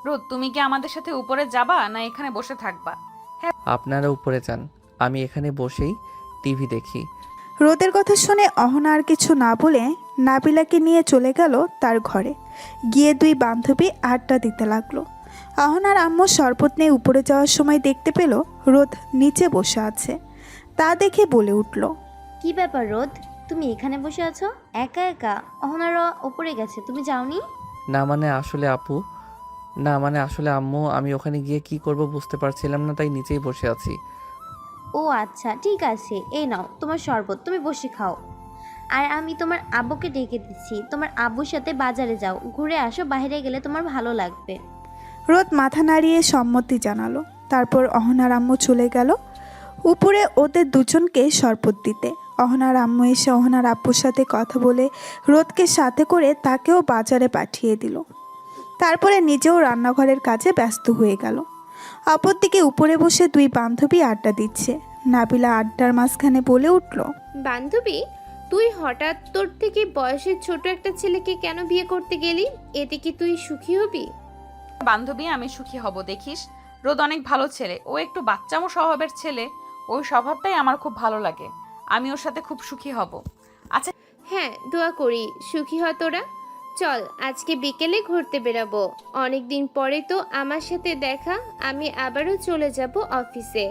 রোদ তুমি কি আমাদের সাথে উপরে যাবা না এখানে বসে থাকবা? আপনারা উপরে যান, আমি এখানে বসেই টিভি দেখি। রোদের কথা শুনে অহনা আর কিছু না বলে নাবিলাকে নিয়ে চলে গেল তার ঘরে। গিয়ে দুই বান্ধবী আড্ডা দিতে লাগলো। অহনার আম্মু শরবত নিয়ে উপরে যাওয়ার সময় দেখতে পেল রোদ নিচে বসে আছে। তা দেখে বলে উঠল, কি ব্যাপার রোদ, তুমি এখানে বসে আছো একা একা? অহনারা উপরে গেছে, তুমি যাওনি? না মানে আসলে আপু, না মানে আসলে আম্মু, আমি ওখানে গিয়ে কি করব বুঝতে পারছিলাম না, তাই নিচেই বসে আছি। ও আচ্ছা, ঠিক আছে, এই নাও তোমার শরবত, তুমি বসে খাও। আর আমি তোমার আব্বুকে ডেকে দিচ্ছি, তোমার আব্বুর সাথে বাজারে যাও, ঘুরে আসো, বাইরে গেলে তোমার ভালো লাগবে। রোদ মাথা নাড়িয়ে সম্মতি জানালো। তারপর অহনার আম্মু চলে গেল উপরে ওদের দুজনকে শরবত দিতে। অহনার আম্মু এসে অহনার আব্বুর সাথে কথা বলে রোদকে সাথে করে তাকেও বাজারে পাঠিয়ে দিল। তারপরে নিজেও রান্নাঘরের কাজে ব্যস্ত হয়ে গেল। অপরদিকে উপরে বসে দুই বান্ধবী আড্ডা দিচ্ছে। নাবিলা আড্ডার মাঝখানে বলে উঠল, বান্ধবী, তুই হঠাৎ তোর থেকে বয়সের ছোট একটা ছেলেকে কেন বিয়ে করতে গেলি? এতে কি তুই সুখী হবি? বান্ধবী আমি সুখী হব, দেখিস রোদ অনেক ভালো ছেলে, ও একটু বাচ্চামো স্বভাবের ছেলে, ওই স্বভাবটাই আমার খুব ভালো লাগে, আমি ওর সাথে খুব সুখী হব। আচ্ছা হ্যাঁ, দোয়া করি সুখী হ তোরা। চল আজকে বিকেলে ঘুরতে বেরাবো, অনেকদিন পরে তো আমার সাথে দেখা। আমি আবারও চলে যাব অফিসে,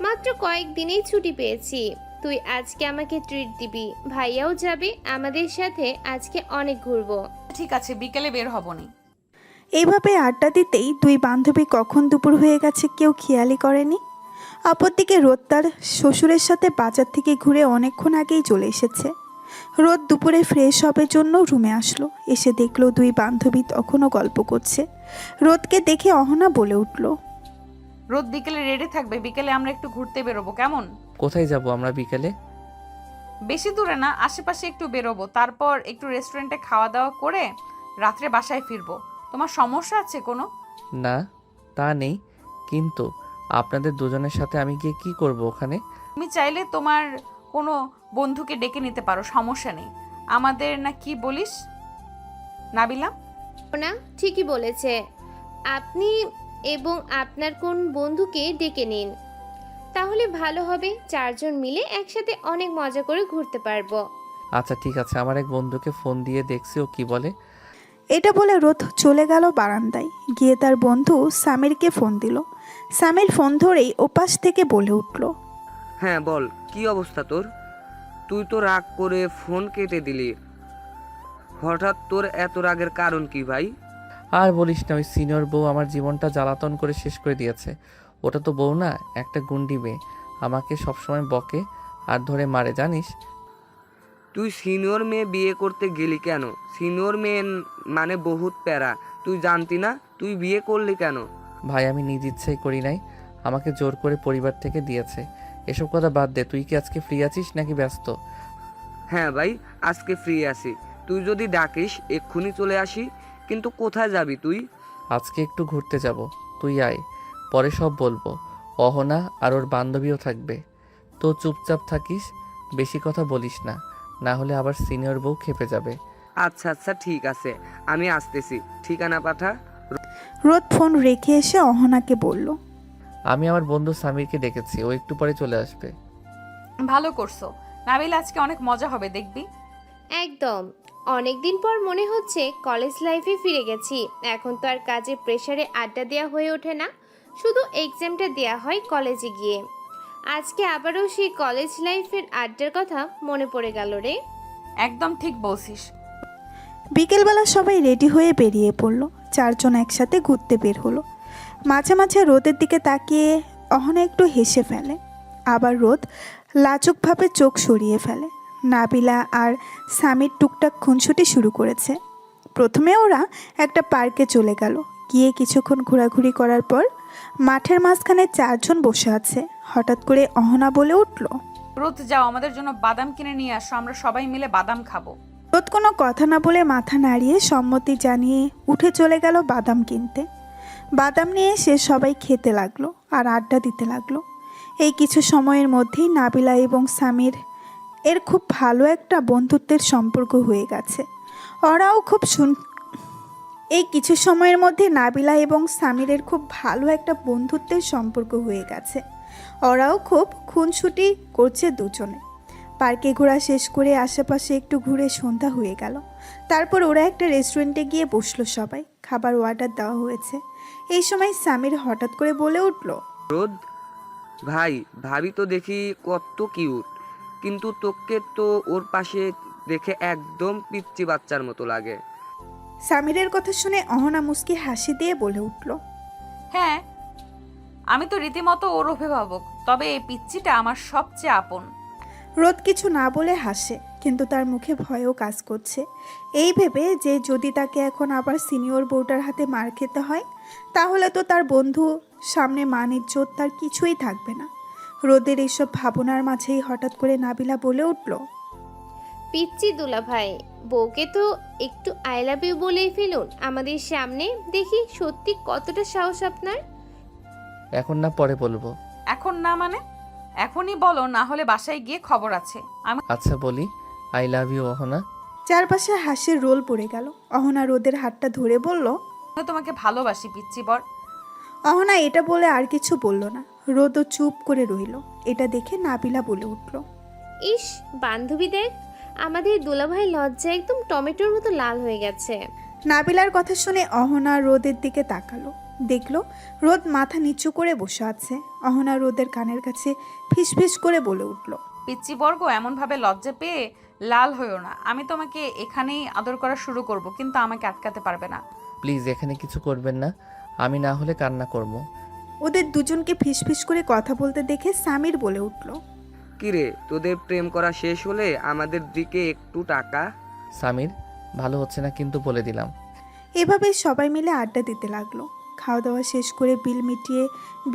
মাত্র কয়েকদিনেই ছুটি পেয়েছি। তুই আজকে আমাকে ট্রিট দিবি, ভাইয়াও যাবে আমাদের সাথে, আজকে অনেক ঘুরবো। ঠিক আছে, বিকেলে বের হবনি। এইভাবে আড্ডা দিতেই দুই বান্ধবী কখন দুপুর হয়ে গেছে কেউ খেয়ালই করেনি। অপরদিকে রোদ তার শ্বশুরের সাথে বাজার থেকে ঘুরে অনেকক্ষণ আগেই চলে এসেছে। রোদ দুপুরে ফ্রেশ হবার জন্য রুমে আসলো। এসে দেখলো দুই বান্ধবী তখনও গল্প করছে। রোদকে দেখে অহনা বলে উঠল, রোদ বিকেলে রেডি থাকবে, বিকেলে আমরা একটু ঘুরতে বেরোবো, কেমন? কোথায় যাব আমরা বিকেলে? বেশি দূরে না, আশেপাশে একটু বেরোবো, তারপর একটু রেস্টুরেন্টে খাওয়া দাওয়া করে রাত্রে বাসায় ফিরবো। তোমার সমস্যা আছে কোনো? না তা নেই, কিন্তু আপনাদের দুজনের সাথে আমি গিয়ে কি করব ওখানে? তুমি চাইলে তোমার কোনো বন্ধুকে ডেকে নিতে পারো, সমস্যা নেই আমাদের, না কি বলিস নাবিলা? না, ঠিকই বলেছে। আপনি এবং আপনার কোন বন্ধুকে ডেকে নিন, তাহলে ভালো হবে। চারজন মিলে একসাথে অনেক মজা করে ঘুরতে পারবো। আচ্ছা ঠিক আছে, আমার এক বন্ধুকে ফোন দিয়ে দেখছি ও কি বলে। এটা বলে রোদ চলে গেল বারান্দায়। গিয়ে তার বন্ধু সামিরকে ফোন দিল। সামির ফোন ধরেই ওপাশ থেকে বলে উঠল, হ্যাঁ বল, কি অবস্থা তোর? তুই তো রাগ করে ফোন কেটে দিলি, হঠাৎ তোর এত রাগের কারণ কি ভাই? আর বলিস না, ওই সিনিয়র বউ আমার জীবনটা জ্বালাতন করে শেষ করে দিয়েছে। ওটা তো বউ না, একটা গুন্ডি মেয়ে, আমাকে সবসময় বকে আর ধরে মারে জানিস। তুই সিনিয়র মেয়ে বিয়ে করতে গেলি কেন? সিনিয়র মেয়ে মানে বহুত প্যারা, তুই জানতি না? তুই বিয়ে করলি কেন? ভাই আমি নিজ ইচ্ছাই করি নাই, আমাকে জোর করে পরিবার থেকে দিয়েছে। এসব কথা বাদ দে, তুই কি আজকে ফ্রি আছিস নাকি ব্যস্ত? হ্যাঁ ভাই, আজকে ফ্রি আছি, তুই যদি ডাকিস এক্ষুনি চলে আসি। কিন্তু কোথায় যাবি তুই? আজকে একটু ঘুরতে যাব, তুই আয়, পরে সব বলবো। অহনা আর ওর বান্ধবীও থাকবে, তো চুপচাপ থাকিস, বেশি কথা বলিস না, না হলে আবার সিনিয়র বউ খেপে যাবে। আচ্ছা আচ্ছা ঠিক আছে, আমি আসতেছি, ঠিকানা পাঠা। রোদ ফোন রেখে এসে অহনাকে বলল, আমি আমার বন্ধু সামিরকে ডেকেছি, ও একটু পরে চলে আসবে। ভালো করছো নাবিল, আজকে অনেক মজা হবে দেখবি। একদম। অনেকদিন পর মনে হচ্ছে কলেজ লাইফে ফিরে গেছি। এখন তো আর কাজের প্রেশারে আড্ডা দেওয়া হয়ে ওঠে না, শুধু এক্সামটা দেওয়া হয় কলেজে গিয়ে। আজকে আবারও সেই কলেজ লাইফের আড্ডার কথা মনে পড়ে গেল রে। একদম ঠিক বলছিস। বিকেলবেলা সবাই রেডি হয়ে বেরিয়ে পড়লো। চারজন একসাথে ঘুরতে বের হলো। মাঝে মাঝে রোদের দিকে তাকিয়ে অহনা একটু হেসে ফেলে, আবার রোদ লাজুকভাবে চোখ সরিয়ে ফেলে। নাবিলা আর সামির টুকটাক খুনসুটি শুরু করেছে। প্রথমে ওরা একটা পার্কে চলে গেল। গিয়ে কিছুক্ষণ ঘোরাঘুরি করার পর মাঠের মাঝখানে চারজন বসে আছে। হঠাৎ করে অহনা বলে উঠল, রোদ যাও, আমাদের জন্য বাদাম কিনে নিয়ে আসো, আমরা সবাই মিলে বাদাম খাবো। রোদ কোনো কথা না বলে মাথা নাড়িয়ে সম্মতি জানিয়ে উঠে চলে গেল বাদাম কিনতে। বাদাম নিয়ে এসে সবাই খেতে লাগলো আর আড্ডা দিতে লাগলো। এই কিছু সময়ের মধ্যেই নাবিলা এবং সামির এর খুব ভালো একটা বন্ধুত্বের সম্পর্ক হয়ে গেছে। ওরাও খুব এই কিছু সময়ের মধ্যে নাবিলা এবং সামিরের খুব ভালো একটা বন্ধুত্বের সম্পর্ক হয়ে গেছে। ওরাও খুব খুনসুটি করছে দুজনে। পার্কে ঘোরা শেষ করে আশেপাশে একটু ঘুরে সন্ধ্যা হয়ে গেল। তারপর ওরা একটা রেস্টুরেন্টে গিয়ে বসলো সবাই। খাবার অর্ডার দেওয়া হয়েছে। এই সময় সামির হঠাৎ করে বলে উঠল, রোদ ভাই, ভাবি তো দেখি কত কিউট, কিন্তু তোকে তো ওর পাশে দেখে একদম পিচ্চি বাচ্চার মতো লাগে। সামিরের কথা শুনে অহনা মুস্কি হাসি দিয়ে বলে উঠল, হ্যাঁ, আমি তো রীতিমতো ওর অভিভাবক, তবে এই পিচ্চিটা আমার সবচেয়ে আপন। রোদ কিছু না বলে হাসে, কিন্তু তার মুখে ভয়ও কাজ করছে। এই ভেবে যে যদি তাকে এখন আবার সিনিয়র বোর্ডার হাতে মার খেতে হয়, তাহলে তো তার বন্ধু সামনে মান ইজ্জত তার কিছুই থাকবে না। রোদের এইসব ভাবনার মাঝেই হঠাৎ করে নাবিলা বলে উঠল, পিচ্চি দুলা ভাই, বউকে তো একটু আই লাভ ইউ বলেই ফেলুন আমাদের সামনে, দেখি সত্যি কতটা সাহস আপনার। এখন না, পরে বলবো। এখন না মানে? এখনই বলো, না হলে বাসায় গিয়ে খবর আছে। আমি আচ্ছা বলি, আই লাভ ইউ অহনা। চারপাশে হাসির রোল পড়ে গেল। অহনা রোদের হাতটা ধরে বলল, তোমাকে ভালোবাসি পিচ্চি বর। অহনা এটা বলে আর কিছু বলল না। রোদও চুপ করে রইল। এটা দেখে নাবিলা বলে উঠল, ইস বান্ধবী দেখ, আমাদের দুলাভাই লজ্জায় একদম টমেটোর মতো লাল হয়ে গেছে। নাবিলার কথা শুনে অহনা রোদের দিকে তাকালো। দেখলো রোদ মাথা নিচু করে বসে আছে। অহনা রোদের কানের কাছে ফিসফিস করে বলে উঠল, পিচ্চি বর্গ, এমনভাবে লজ্জা পেয়ে লাল হইও না। আমি তোমাকে এখানেই আদর করা শুরু করব, কিন্তু আমাকে আটকাতে পারবে না। প্লিজ এখানে কিছু করবেন না, আমি না হলে কান্না করব। ওদের দুজনকে ফিসফিস করে কথা বলতে দেখে সামির বলে উঠল, কিরে, তোদের প্রেম করা শেষ হলে আমাদের দিকে একটু টাকা। সামির, ভালো হচ্ছে না কিন্তু বলে দিলাম। এভাবে সবাই মিলে আড্ডা দিতে লাগলো। খাওয়া দাওয়া শেষ করে বিল মিটিয়ে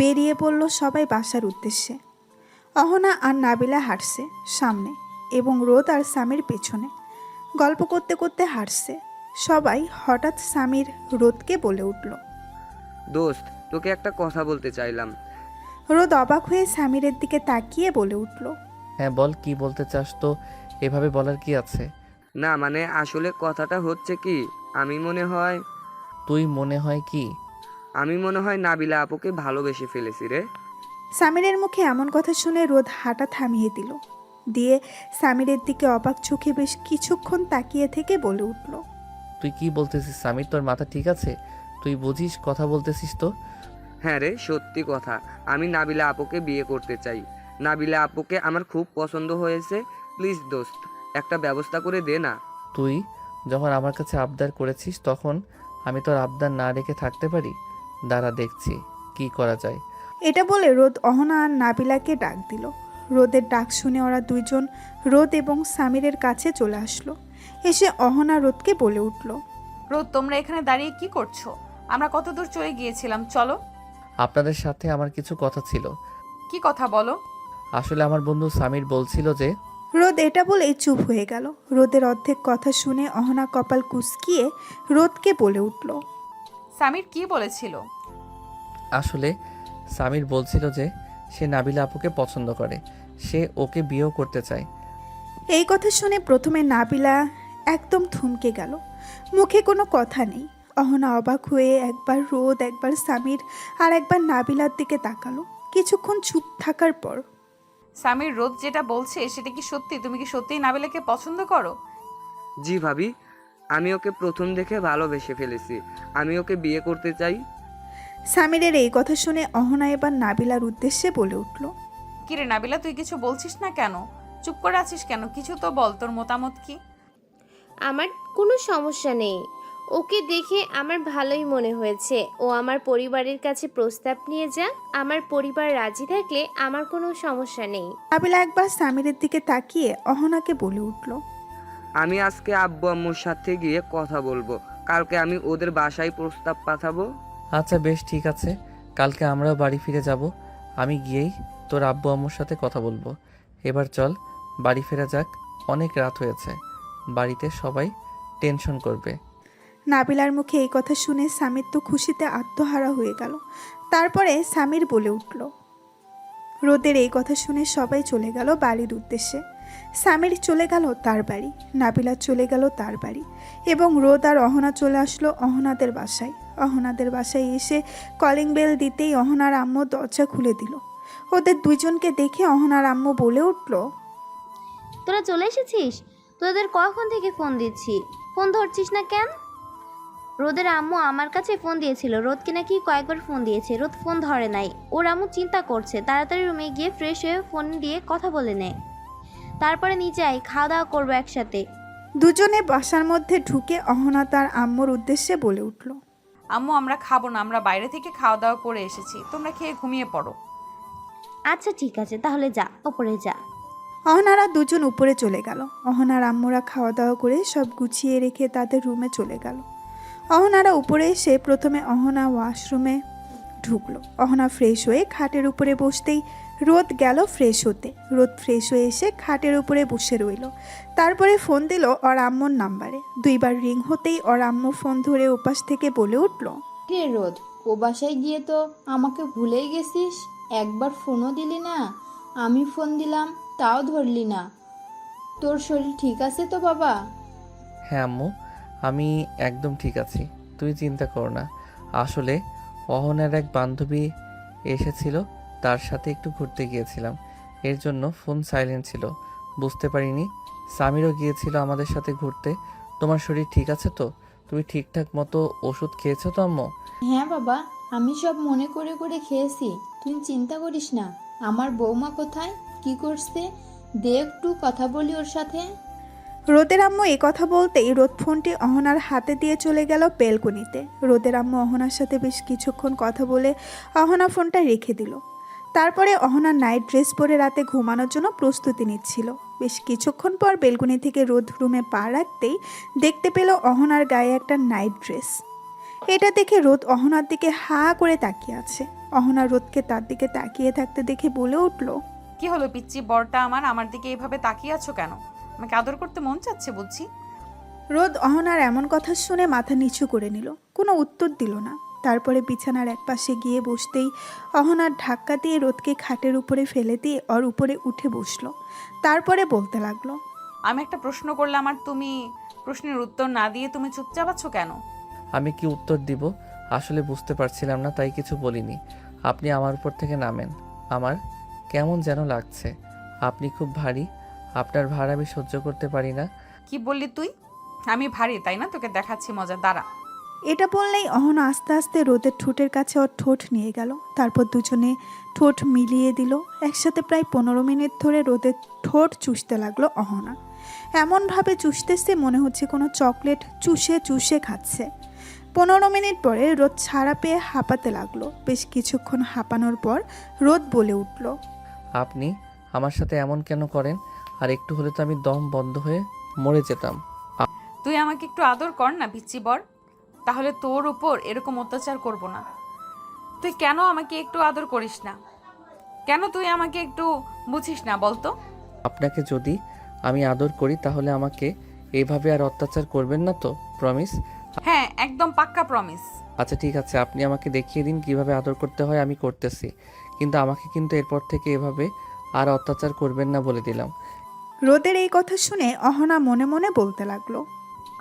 বেরিয়ে পড়ল সবাই বাসার উদ্দেশ্যে। অহনা আর নাবিলা হাঁটছে সামনে এবং রোদ আর সামির পেছনে। গল্প করতে করতে হাঁটছে সবাই। হঠাৎ সামির রোদকে বলে উঠল, দোস্ত, তোকে একটা কথা বলতে চাইলাম। রোদ অবাক হয়ে সামিরের দিকে তাকিয়ে বলে উঠল, হ্যাঁ বল, কি বলতে চাস? তো এভাবে বলার কি আছে? না মানে আসলে কথাটা হচ্ছে কি, আমি মনে হয় কি? আমি মনে হয় নাবিলা আপুকে ভালোবেসে ফেলেছি রে। সামিরের মুখে এমন কথা শুনে রোদ হাঁটা থামিয়ে দিল। দিয়ে সামিরের দিকে অবাক চোখে বেশ কিছুক্ষণ তাকিয়ে থেকে বলে উঠল, তুই কি বলতেছিস সামির? তোর মাথা ঠিক আছে? তুই বুঝিস কথা বলতেছিস তো? হ্যাঁ রে, সত্যি কথা, আমি নাবিলা আপুকে বিয়ে করতে চাই। নাবিলা আপুকে আমার খুব পছন্দ হয়েছে। প্লিজ দোস্ত, একটা ব্যবস্থা করে দে না। তুই যখন আমার কাছে আবদার করেছিস, তখন আমি তোর আবদার না রেখে থাকতে পারি? দাঁড়া, দেখছি কি করা যায়। এটা বলে রোদ অহনা আর নাবিলাকে ডাক দিল। রোদের ডাক শুনে ওরা দুইজন রোদ এবং সামিরের কাছে চলে আসলো। এসে অহনা রোদকে বলে উঠল, রোদ, তোমরা এখানে দাঁড়িয়ে কি করছো? আমরা কত দূর চলে গিয়েছিলাম, চলো। আপনাদের সাথে আমার কিছু কথা ছিল। কি কথা বলো? আসলে আমার বন্ধু সামির বলছিল যে। রোদ এটা বলেই চুপ হয়ে গেল। রোদের অর্ধেক কথা শুনে অহনা কপাল কুঁচকিয়ে রোদকে বলে উঠল, সামির কি বলেছিল? আসলে সামির বলছিল যে সে নাবিলা আপুকে পছন্দ করে, সে ওকে বিয়েও করতে চায়। এই কথা শুনে প্রথমে নাবিলা একদম থমকে গেল। মুখে কোনো কথা নেই। অহনা অবাক হয়ে একবার রোদ, একবার সামির আর একবার নাবিলার দিকে তাকালো। কিছুক্ষণ চুপ থাকার পর সামির রোদ যেটা বলছে সেটা কি সত্যি? তুমি কি সত্যিই নাবিলাকে পছন্দ করো? জি ভাবি, আমি ওকে প্রথম দেখে ভালোবেসে ফেলেছি। আমি ওকে বিয়ে করতে চাই। সামিরের এই কথা শুনে অহনা এবার নাবিলার উদ্দেশ্যে বলে উঠল। কিরে নাবিলা, তুই কিছু বলছিস না কেন? চুপ করে আছিস কেন? কিছু তো বল, তোর মতামত কি? আমার কোনো সমস্যা নেই, ওকে দেখে আমার ভালোই মনে হয়েছে। ও আমার পরিবারের কাছে প্রস্তাব নিয়ে যাক, আমার পরিবার রাজি থাকলে আমার কোনো সমস্যা নেই। নাবিলা একবার সামিরের দিকে তাকিয়ে অহনাকে বলে উঠল। আমি আজকে আব্বু আম্মুর সাথে গিয়ে কথা বলবো, কালকে আমি ওদের বাসায় প্রস্তাব পাঠাবো। আচ্ছা বেশ, ঠিক আছে, কালকে আমরাও বাড়ি ফিরে যাব। আমি গিয়েই তোর আব্বু আম্মুর সাথে কথা বলবো। এবার চল বাড়ি ফেরা যাক, অনেক রাত হয়েছে, বাড়িতে সবাই টেনশন করবে। নাবিলার মুখে এই কথা শুনে সামির তো খুশিতে আত্মহারা হয়ে গেল। তারপরে সামির বলে উঠল। রোদের এই কথা শুনে সবাই চলে গেল বাড়ির উদ্দেশ্যে। সামির চলে গেল তার বাড়ি, নাবিলা চলে গেল তার বাড়ি, এবং রোদ আর অহনা চলে আসলো অহনাদের বাসায়। অহনাদের বাসায় এসে কলিং বেল দিতেই অহনার আম্মু দরজা খুলে দিল। ওদের দুইজনকে দেখে অহনার আম্মু বলে উঠল। তোরা চলে এসেছিস? তোদের কখন থেকে ফোন দিচ্ছি, ফোন ধরছিস না কেন? রোদের আম্মু আমার কাছে ফোন দিয়েছিল, রোদকে নাকি কয়েকবার ফোন দিয়েছে, রোদ ফোন ধরে নাই। ওর আম্মু চিন্তা করছে, তাড়াতাড়ি রুমে গিয়ে ফ্রেশ হয়ে ফোন দিয়ে কথা বলে নে, তারপরে নিচে আই, খাওয়া দাওয়া করবো একসাথে। দুজনে বাসার মধ্যে ঢুকে অহনা তার আম্মুর উদ্দেশ্যে বলে উঠল। আম্মু, আমরা খাবো না, আমরা বাইরে থেকে খাওয়া দাওয়া করে এসেছি, তোমরা খেয়ে ঘুমিয়ে পড়ো। আচ্ছা ঠিক আছে, তাহলে যা, ওপরে যা। অহনারা দুজন উপরে চলে গেল। অহনার আম্মুরা খাওয়া দাওয়া করে সব গুছিয়ে রেখে তাদের রুমে চলে গেল। অহনারা উপরে এসে প্রথমে অহনা ওয়াশরুমে ঢুকলো। অহনা ফ্রেশ হয়ে খাটের উপরে বসতেই রোদ গেল ফ্রেশ হতে। রোদ ফ্রেশ হয়ে এসে খাটের উপরে বসে রইল। তারপরে ফোন দিল ওর আম্মুর নাম্বারে। দুইবার রিং হতেই ওর আম্মু ফোন ধরে ওপাশ থেকে বলে উঠল। রে রোদ, ও বাসায় গিয়ে তো আমাকে ভুলেই গেছিস, একবার ফোনও দিলি না। আমি ফোন দিলাম তাও ধরলি না। তোর শরীর ঠিক আছে তো বাবা? হ্যাঁ আম্মু, আমি একদম ঠিক আছি, তুই চিন্তা কর না। আসলে অহনার এক বান্ধবী এসেছিল, তার সাথে একটু ঘুরতে গিয়েছিলাম, এর জন্য ফোন সাইলেন্ট ছিল, বুঝতে পারিনি। সামিরও গিয়েছিল আমাদের সাথে ঘুরতে। তোমার শরীর ঠিক আছে তো? তুমি ঠিকঠাক মতো ওষুধ খেয়েছো তো আম্মু? হ্যাঁ বাবা, আমি সব মনে করে করে খেয়েছি, তুই চিন্তা করিস না। আমার বৌমা কোথায়, কি করছে, দে একটু কথা বলি ওর সাথে। রোদের আম্মু এই কথা বলতেই রোদ ফোনটি অহনার হাতে দিয়ে চলে গেল বেলকনিতে। রোদের আম্মু অহনার সাথে বেশ কিছুক্ষণ কথা বলে অহনা ফোনটা রেখে দিল। তারপরে অহনা নাইট ড্রেস পরে রাতে ঘুমানোর জন্য প্রস্তুতি নিচ্ছিল। বেশ কিছুক্ষণ পর বেলকনি থেকে রোদ রুমে পা রাখতেই দেখতে পেল অহনার গায়ে একটা নাইট ড্রেস। এটা দেখে রোদ অহনার দিকে হা করে তাকিয়ে আছে। অহনা রোদকে তার দিকে তাকিয়ে থাকতে দেখে বলে উঠল। কি হলো পিচ্চি বরটা আমার দিকে এইভাবে তাকিয়ে আছো কেন? আমাকে আদর করতে মন চাচ্ছে বুঝছি। রোদ অহনার এমন কথা শুনে মাথা নিচু করে নিল, কোনো উত্তর দিল না। তারপরে বিছানার একপাশে গিয়ে বসতেই অহনার ধাক্কা দিয়ে রোদকে খাটের উপরে ফেলে দিয়ে ওর উপরে উঠে বসলো। তারপরে বলতে লাগলো। আমি একটা প্রশ্ন করলাম আর তুমি প্রশ্নের উত্তর না দিয়ে তুমি চুপচাপ আছো কেন? আমি কি উত্তর দিব আসলে বুঝতে পারছিলাম না, তাই কিছু বলিনি। আপনি আমার উপর থেকে নামেন, আমার কেমন যেন লাগছে। আপনি খুব ভারী, আপনার ভার আমি সহ্য করতে পারি না। কি বললি তুই? আমি ভারী তাই না? তোকে দেখাচ্ছি মজা, দাঁড়া। এটা বললেই অহনা আস্তে আস্তে রোদের ঠোঁটের কাছে ওর ঠোঁট নিয়ে গেল। তারপর দুজনে ঠোঁট মিলিয়ে দিল। একসাথে প্রায় 15 মিনিট ধরে রোদের ঠোঁট চুষতে লাগলো অহনা। এমনভাবে চুষতেছে মনে হচ্ছে কোনো চকলেট চুষে চুষে খাচ্ছে। 15 মিনিট পরে রোদ ছাড়া পেয়ে হাঁপাতে লাগলো। বেশ কিছুক্ষণ হাঁপানোর পর রোদ বলে উঠল। আপনি আমার সাথে এমন কেন করেন? আর একটু হলে তো আমি দম বন্ধ হয়ে মরে যেতাম। তুই আমাকে একটু আদর কর না পিচ্চি বর, তাহলে তোর উপর এরকম অত্যাচার করব না। তুই কেন আমাকে একটু আদর করিস না? কেন তুই আমাকে একটু বুঝিস না বলতো? আপনাকে যদি আমি আদর করি তাহলে আমাকে এইভাবে আর অত্যাচার করবেন না তো? প্রমিস? হ্যাঁ, একদম পাক্কা প্রমিস। আচ্ছা ঠিক আছে, আপনি আমাকে দেখিয়ে দিন কিভাবে আদর করতে হয়, আমি করতেছি। কিন্তু আমাকে কিন্তু এরপর থেকে এভাবে আর অত্যাচার করবেন না বলে দিলাম। রোদের এই কথা শুনে অহনা মনে মনে বলতে লাগলো।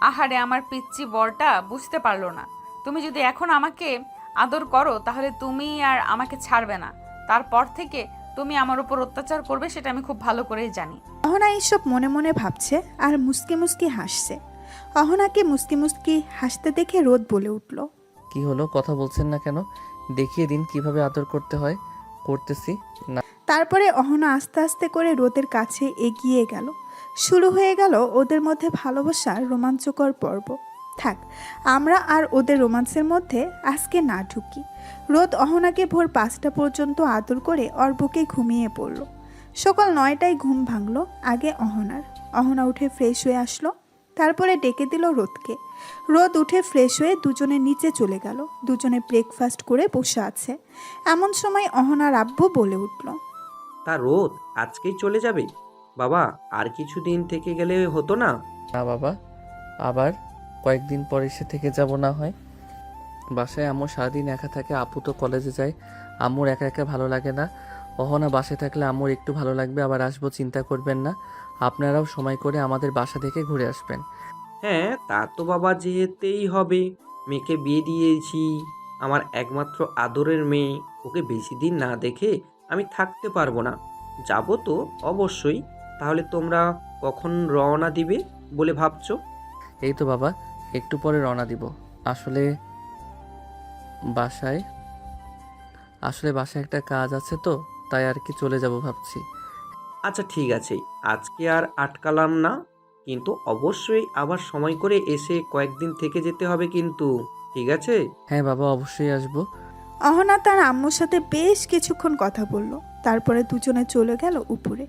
আহারে, আমার পিচ্চি বরটা বুঝতে পারলো না। তুমি যদি এখন আমাকে আদর করো তাহলে তুমি আর আমাকে ছাড়বে না। তারপর থেকে তুমি আমার উপর অত্যাচার করবে সেটা আমি খুব ভালো করেই জানি। অহনা এইসব মনে মনে ভাবছে আর মুস্কি মুস্কি হাসছে। অহনাকে মুস্কি মুস্কি হাসতে দেখে রোদ বলে উঠল, কি হলো, কথা বলছেন না কেন? দেখিয়ে দিন কিভাবে আদর করতে হয়। করতেছি না। তারপরে অহনা আস্তে আস্তে করে রোদের কাছে এগিয়ে গেল। শুরু হয়ে গেল ওদের মধ্যে ভালোবাসার রোমাঞ্চকর পর্ব। থাক, আমরা আর ওদের রোমান্সের মধ্যে আজকে না ঢুকি। রোদ অহনাকে ভোর 5টা পর্যন্ত আদর করে ওর বুকে ঘুমিয়ে পড়ল। সকাল 9টায় ঘুম ভাঙলো আগে অহনার। অহনা উঠে ফ্রেশ হয়ে আসলো, তারপরে ডেকে দিল রোদকে। রোদ উঠে ফ্রেশ হয়ে দুজনে নিচে চলে গেল। দুজনে ব্রেকফাস্ট করে বসে আছে। এমন সময় অহনার আব্বু বলে উঠল, তা রোদ আজকেই চলে যাবে? বাবা আর কিছুদিন থেকে গেলে হতো না? না বাবা, আবার কয়েকদিন পর এসে থেকে যাব না হয়। বাসায় আম্মু সারাদিন একা থাকে, আপু তো কলেজে যায়। আম্মুর একা একা ভালো লাগে না। অহনা বাসায় থাকলে আম্মুর একটু ভালো লাগবে। আবার আসবো, চিন্তা করবেন না। আপনারাও সময় করে আমাদের বাসা থেকে ঘুরে আসবেন। হ্যাঁ তা তো বাবা যেতেই হবে। মেয়েকে বিয়ে দিয়েছি, আমার একমাত্র আদরের মেয়ে। ওকে বেশি দিন না দেখে আমি থাকতে পারবো না। যাবো তো অবশ্যই। তাহলে তোমরা কখন রওনা দিবে বলে ভাবছো? এই তো বাবা, একটু পরে রওনা দিব। আসলে বাসায় একটা কাজ আছে তো, তাই আর কি চলে যাব ভাবছি। আচ্ছা ঠিক আছে, আজকে আর আটকালাম না, কিন্তু অবশ্যই আবার সময় করে এসে কয়েকদিন থেকে যেতে হবে কিন্তু। ঠিক আছে? হ্যাঁ বাবা, অবশ্যই আসবো। অহনা তার আম্মুর সাথে বেশ কিছুক্ষণ কথা বলল। তারপরে দুজনে চলে গেল উপরে।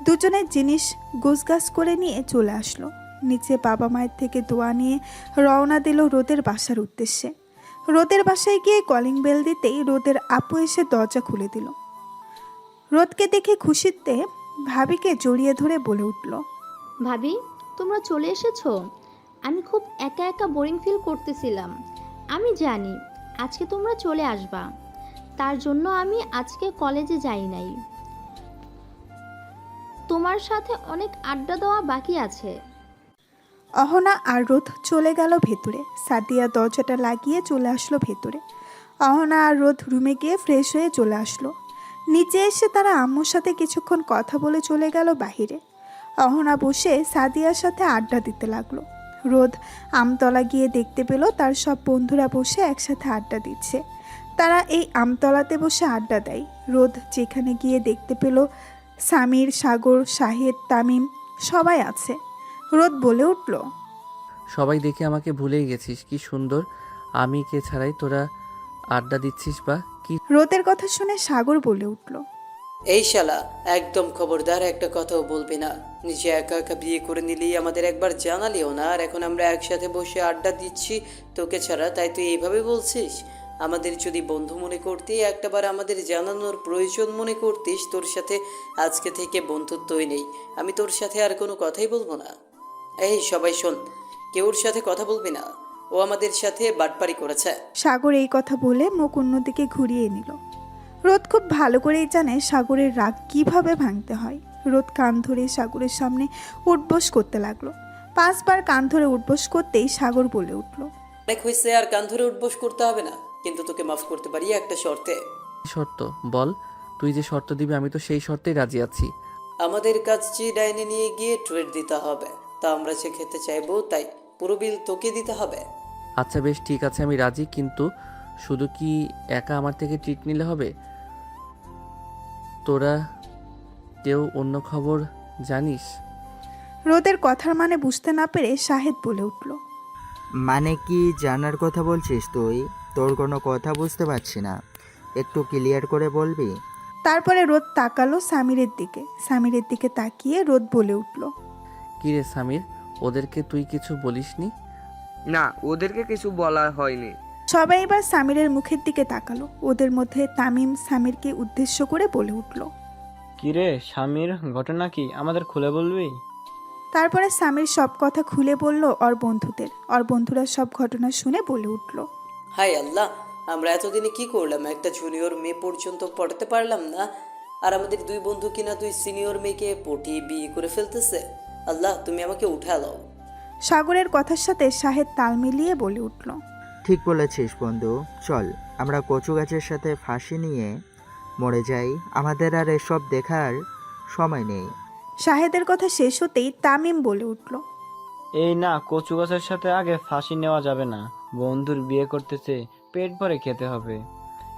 দুজনের জিনিস গোছগাছ করে নিয়ে চলে আসলো নিচে। বাবা মায়ের থেকে দোয়া নিয়ে রওনা দিল রোদের বাসার উদ্দেশ্যে। রোদের বাসায় গিয়ে কলিং বেল দিতেই রোদের আপু এসে দরজা খুলে দিল। রোদকে দেখে খুশিতে ভাবিকে জড়িয়ে ধরে বলে উঠল, ভাবি, তোমরা চলে এসেছো? আমি খুব একা একা বোরিং ফিল করতেছিলাম। আমি জানি আজকে তোমরা চলে আসবা, তার জন্য আমি আজকে কলেজে যাই নাই। তোমার সাথে অনেক আড্ডা দেওয়া বাকি আছে। অহনা আর রোদ চলে গেল ভেতরে। সাদিয়া দরজাটা লাগিয়ে চলে আসলো ভেতরে। অহনা আর রোদ রুমে গিয়ে ফ্রেশ হয়ে চলে আসলো। নিচে এসে তারা আম্মুর সাথে কিছুক্ষণ কথা বলে চলে গেল বাহিরে। অহনা বসে সাদিয়ার সাথে আড্ডা দিতে লাগলো। রোদ আমতলা গিয়ে দেখতে পেল তার সব বন্ধুরা বসে একসাথে আড্ডা দিচ্ছে। তারা এই আমতলাতে বসে আড্ডা দেয়। রোদ যেখানে গিয়ে দেখতে পেল সামির, সাগর, শাহেদ, তামিম সবাই আছে। রোদ বলে উঠল, সবাই দেখে আমাকে ভুলেই গেছিস। কি সুন্দর আমি কে ছাড়াই তোরা আড্ডা দিচ্ছিস বা কি। রোদের কথা শুনে সাগর বলে উঠল, এই শালা, একদম খবরদার একটা কথাও বলবি না। নিজে একা একা বিয়ে করে নিলেই আমাদের একবার জানালিও না, আর এখন আমরা একসাথে বসে আড্ডা দিচ্ছি তোকে ছাড়া, তাই তুই এইভাবে বলছিস? আমাদের যদি বন্ধু মনে করতি, একটাবার আমাদের জানানোর প্রয়োজন মনে করতিস, তোর সাথে আজকে থেকে বন্ধুত্বই নেই। আমি তোর সাথে আর কোনো কথাই বলবো না। এই সবাই শোন, কেউর সাথে কথা বলবি না, ও আমাদের সাথে বাটপারি করেছে। সাগর এই কথা বলে মুখ অন্যদিকে ঘুরিয়ে নিল। রোদ খুব ভালো করেই জানে সাগরের রাগ কিভাবে ভাঙতে হয়। রোদ কান ধরে সাগরের সামনে উঠবোস করতে লাগলো। 5 বার কান ধরে উঠবোস করতেই সাগর বলে উঠল, অনেক হয়েছে, আর কান ধরে উঠবোস করতে হবে না, কিন্তু তোকে মাফ করতে পারি একটা শর্তে। শর্ত বল, তুই যে শর্ত দিবি আমি তো সেই শর্তেই রাজি আছি। আমাদের কাছে ডাইনে নিয়ে গিয়ে ট্রিট দিতে হবে, তা আমরা সে খেতে চাইবো, তাই পুরো বিল তোকে দিতে হবে। আচ্ছা বেশ ঠিক আছে, আমি রাজি, কিন্তু শুধু কি একা আমার থেকে ট্রিট নিলে হবে? তোরা কেউ অন্য খবর জানিস? রোদের কথার মানে বুঝতে না পেরে শাহেদ বলে উঠল, মানে কি জানার কথা বলছিস তুই? তোর কোনো কথা বুঝতে পারছি না, একটু ক্লিয়ার করে বলবি? তারপরে রোদ তাকালো সামিরের দিকে। সামিরের দিকে তাকিয়ে রোদ বলে উঠল, কি রে সামির, ওদেরকে তুই কিছু বলিসনি? না, ওদেরকে কিছু বলা হয়নি। সবাই এবার সামিরের মুখের দিকে তাকালো। ওদের মধ্যে তামিম সামিরকে উদ্দেশ্য করে বলে উঠল, কিরে স্বামীর ঘটনা কি, আমাদের খুলে বলবি? তারপরে সামির সব কথা খুলে বলল ওর বন্ধুদের। ওর বন্ধুরা সব ঘটনা শুনে বলে উঠল, হাই আল্লাহ, আমরা এতদিনে কি করলাম? একটা জুনিয়র মেয়ে পর্যন্ত পড়াতে পারলাম না, আর আমাদের 2 বন্ধু কিনা 2 সিনিয়র মেয়েকে পটিয়ে বিয়ে করে ফেলতেছে। আল্লাহ, তুমি আমাকে উঠা দাও। সাগরের কথার সাথে শাহেদ তাল মিলিয়ে বলে উঠল, ঠিক বলেছিস বন্ধু, চল আমরা কচু গাছের সাথে ফাঁসি নিয়ে মরে যাই, আমাদের আর এসব দেখার সময় নেই। শাহেদের কথা শেষ হতেই তামিম বলে উঠল, এই না, কচু গাছের সাথে আগে ফাঁসি নেওয়া যাবে না। বন্ধুর বিয়ে করতেছে, পেট ভরে খেতে হবে।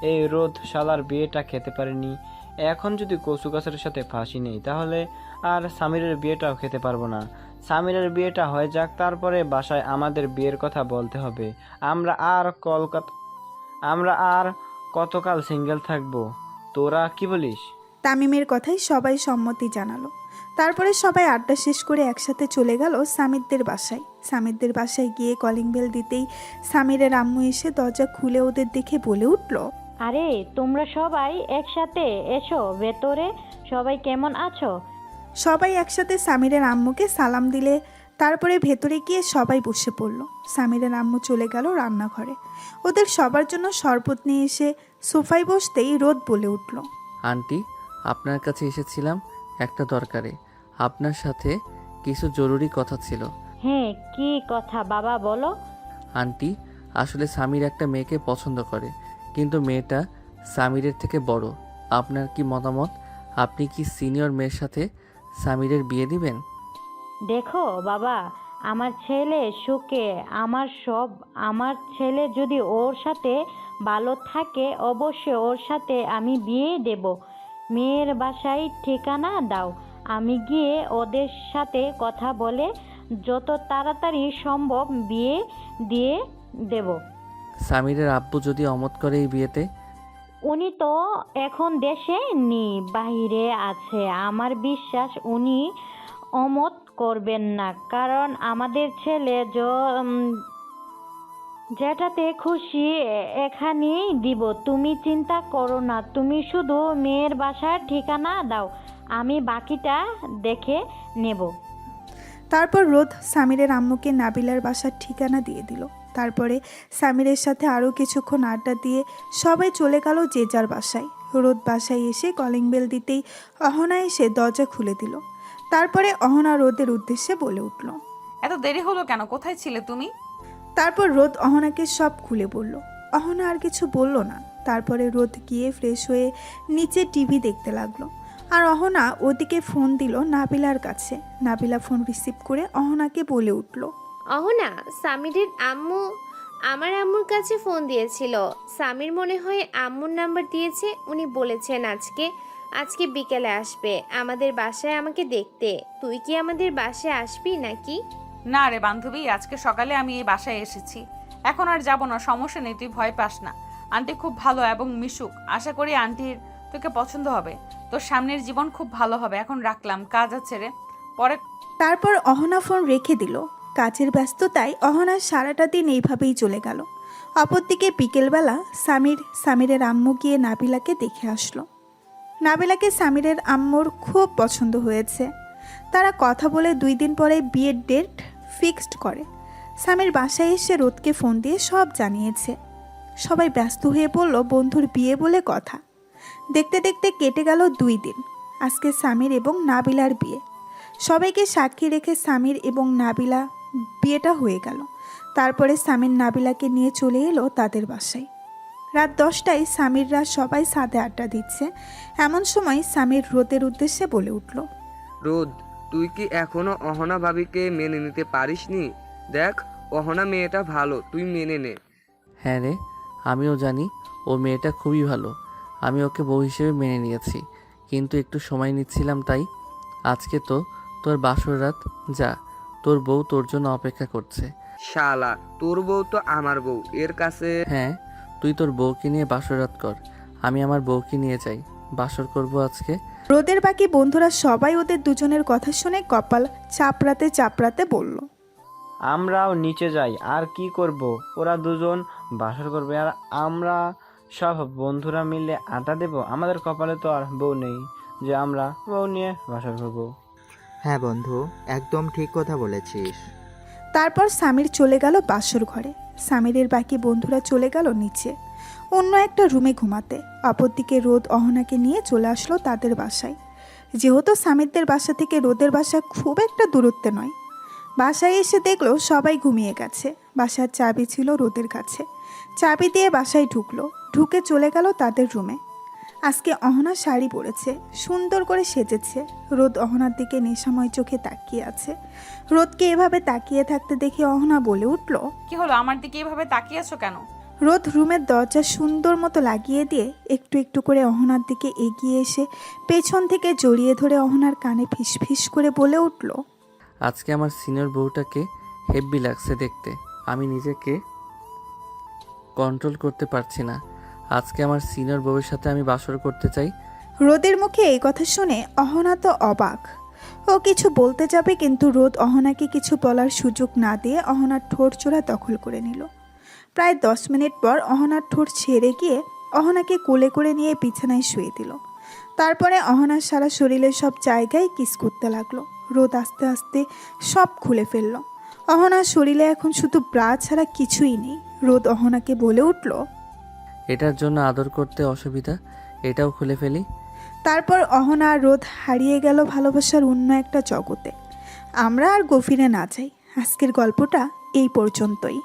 এই রোদ শালার বিয়েটা খেতে পারেনি, এখন যদি কচু গাছের সাথে ফাঁসি নেই তাহলে আর সামিরের বিয়েটাও খেতে পারবো না। সামিরের বিয়েটা হয়ে যাক, তারপরে বাসায় আমাদের বিয়ের কথা বলতে হবে। আমরা আর কতকাল সিঙ্গেল থাকবো, তোরা কি বলিস? তামিমের কথায় সবাই সম্মতি জানালো। তারপরে সবাই আড্ডা শেষ করে একসাথে চলে গেল সামিরদের বাসায়। সামিরদের বাসায় গিয়ে কলিং বেল দিতেই সামিরের আম্মু এসে দরজা খুলে ওদের দেখে বলে উঠল, আরে তোমরা সবাই একসাথে এসো ভেতরে, সবাই কেমন আছো? সবাই একসাথে সামিরের আম্মুকে সালাম দিলে তারপরে ভেতরে গিয়ে সবাই বসে পড়ল। সামিরের আম্মু চলে গেল রান্নাঘরে। ওদের সবার জন্য শরবত নিয়ে এসে সোফায় বসতেই রোদ বলে উঠল, আন্টি, আপনার কাছে এসেছিলাম একটা দরকারে। আপনার সাথে কিছু জরুরি কথা ছিল। হ্যাঁ, কি কথা বাবা বলো। আন্টি, আসলে সামির একটা মেয়েকে পছন্দ করে, কিন্তু মেয়েটা সামিরের থেকে বড়। আপনার কি মতামত? আপনি কি সিনিয়র মেয়ের সাথে সামিরের বিয়ে দিবেন? দেখো বাবা, আমার ছেলে সুখে আমার ছেলে যদি ওর সাথে ভালো থাকে অবশ্যই ওর সাথে আমি বিয়ে দেব। মেয়ের বাসায় ঠিকানা দাও, আমি গিয়ে ওদের সাথে কথা বলে যত তাড়াতাড়ি সম্ভব বিয়ে দিয়ে দেব। সামিরের আব্বু যদি অমত করে এই বিয়েতে? উনি তো এখন দেশে নেই, বাইরে আছে। আমার বিশ্বাস উনি অমত করবেন না, কারণ আমাদের ছেলে যেটাতে খুশি এখানেই দিব। তুমি চিন্তা করো না, তুমি শুধু মেয়ের বাসার ঠিকানা দাও, আমি বাকিটা দেখে নেব। তারপর রোদ সামিরের আম্মুকে নাবিলার বাসার ঠিকানা দিয়ে দিল। তারপরে সামিরের সাথে আরও কিছুক্ষণ আড্ডা দিয়ে সবাই চলে গেল যে যার বাসায়। রোদ বাসায় এসে কলিং বেল দিতেই অহনা এসে দরজা খুলে দিল। তারপরে অহনা রোদের উদ্দেশ্যে বলে উঠল, এত দেরি হলো কেন? কোথায় ছিলে তুমি? তারপর রোদ অহনাকে সব খুলে বলল। অহনা আর কিছু বলল না। তারপরে রোদ গিয়ে ফ্রেশ হয়ে নিচে টিভি দেখতে লাগলো। আর অহনা ওদিকে ফোন দিল নাবিলার কাছে। নাবিলা ফোন রিসিভ করে অহনাকে বলে উঠল, অহনা, সামিরের আম্মু আমার আম্মুর কাছে ফোন দিয়েছিল। সামির মনে হয় আম্মুর নাম্বার দিয়েছে। উনি বলেছেন আজকে বিকেলে আসবে আমাদের বাসায় আমাকে দেখতে। তুই কি আমাদের বাসায় আসবি নাকি? না রে বান্ধবী, আজকে সকালে আমি এই বাসায় এসেছি, এখন আর যাব না। সমস্যা নেই, তুই ভয় পাস না। আন্টি খুব ভালো এবং মিশুক, আশা করি আন্টির তোকে পছন্দ হবে। তোর সামনের জীবন খুব ভালো হবে। এখন রাখলাম, কাজ আছে রে, পরে। তারপর অহনা ফোন রেখে দিল। কাজের ব্যস্ততায় অহনার সারাটা দিন এইভাবেই চলে গেল। অপরদিকে বিকেলবেলা সামিরের আম্মু গিয়ে নাবিলাকে দেখে আসলো। নাবিলাকে সামিরের আম্মুর খুব পছন্দ হয়েছে। তারা কথা বলে 2 দিন পরে বিয়ের ডেট ফিক্সড করে। সামির বাসায় এসে রোদকে ফোন দিয়ে সব জানিয়েছে। সবাই ব্যস্ত হয়ে পড়ল বন্ধুর বিয়ে বলে কথা। দেখতে দেখতে কেটে গেল 2 দিন। আজকে সামির এবং নাবিলার বিয়ে। সবাইকে সাক্ষী রেখে সামির এবং নাবিলা বিয়েটা হয়ে গেল। তারপরে সামির নাবিলাকে নিয়ে চলে এলো তাদের বাসায়। রাত 10টায় সামিররা সবাই সাথে আড্ডা দিচ্ছে। এমন সময় সামির রোদের উদ্দেশ্যে বলে উঠল, রোদ, তুই কি এখনো অহনা ভাবিকে মেনে নিতে পারিসনি? দেখ, অহনা মেয়েটা ভালো, তুই মেনে নে। হ্যাঁ রে, আমিও জানি ও মেয়েটা খুবই ভালো। আমি ওকে বউ হিসেবে মেনে নিয়েছি, কিন্তু একটু সময় নিচ্ছিলাম তাই। আজকে তো তোর বাসর রাত, যা, তোর বউ তোর জন্য অপেক্ষা করছে। শালা, তোর বউ তো আমার বউ, এর কাছে। হ্যাঁ, তুই তোর বউকে নিয়ে বাসর রাত কর, আমি আমার বউকে নিয়ে যাই, বাসর করব আজকে। রোদের বাকি বন্ধুরা সবাই ওদের দুজনের কথা শুনে কপাল চাপড়াতে চাপড়াতে বলল, আমরাও নিচে যাই, আর কি করব? ওরা দুজন বাসর করবে আর আমরা সব বন্ধুরা মিলে আড্ডা দেব। আমাদের কপালে তো আর বউ নেই যে আমরা বউ নিয়ে বাসর করব। হ্যাঁ বন্ধু, একদম ঠিক কথা বলেছিস। তারপর সামির চলে গেল বাসর ঘরে। সামিরের বাকি বন্ধুরা চলে গেল নিচে অন্য একটা রুমে ঘুমাতে। অপরদিকে রোদ অহনাকে নিয়ে চলে আসলো তাদের বাসায়। যেহেতু সামিরদের বাসা থেকে রোদের বাসা খুব একটা দূরত্বে নয়, বাসায় এসে দেখলো সবাই ঘুমিয়ে গেছে। বাসার চাবি ছিল রোদের কাছে। চাবি দিয়ে বাসায় ঢুকে চলে গেল তাদের রুমে। আজকে অহনা শাড়ি পরেছে, সুন্দর করে সেজেছে। রোদ অহনার দিকে নেশাময় চোখে তাকিয়ে আছে। রোদকে এভাবে তাকিয়ে থাকতে দেখে অহনা বলে উঠল, কি হলো, আমার দিকে এভাবে তাকিয়ে আছো কেন? রোদ রুমের দরজা সুন্দর মতো লাগিয়ে দিয়ে একটু একটু করে অহনার দিকে এগিয়ে এসে পেছন থেকে জড়িয়ে ধরে অহনার কানে ফিসফিস করে বলে উঠল, আজকে আমার সিনিয়র বউটাকে হেব্বি লাগছে দেখতে। আমি নিজেকে কন্ট্রোল করতে পারছি না। আজকে আমার সিনিয়র বউয়ের সাথে আমি বাসর করতে চাই। রোদের মুখে এই কথা শুনে অহনা তো অবাক। ও কিছু বলতে যাবে, কিন্তু রোদ অহনাকে কিছু বলার সুযোগ না দিয়ে অহনার ঠোঁট জোড়া দখল করে নিল। প্রায় 10 মিনিট পর অহনার ঠোঁট ছেড়ে গিয়ে অহনাকে কোলে করে নিয়ে বিছানায় শুয়ে দিল। তারপরে অহনার সারা শরীরের সব জায়গায় কিস করতে লাগলো। রোদ আস্তে আস্তে সব খুলে ফেলল। অহনার শরীরে এখন শুধু ব্রা ছাড়া কিছুই নেই। রোদ অহনাকে বলে উঠল, এটার জন্য আদর করতে অসুবিধা, এটাও খুলে ফেলি। তারপর অহনা আর রোদ হারিয়ে গেল ভালোবাসার অন্য একটা জগতে। আমরা আর গভীরে না যাই, আজকের গল্পটা এই পর্যন্তই।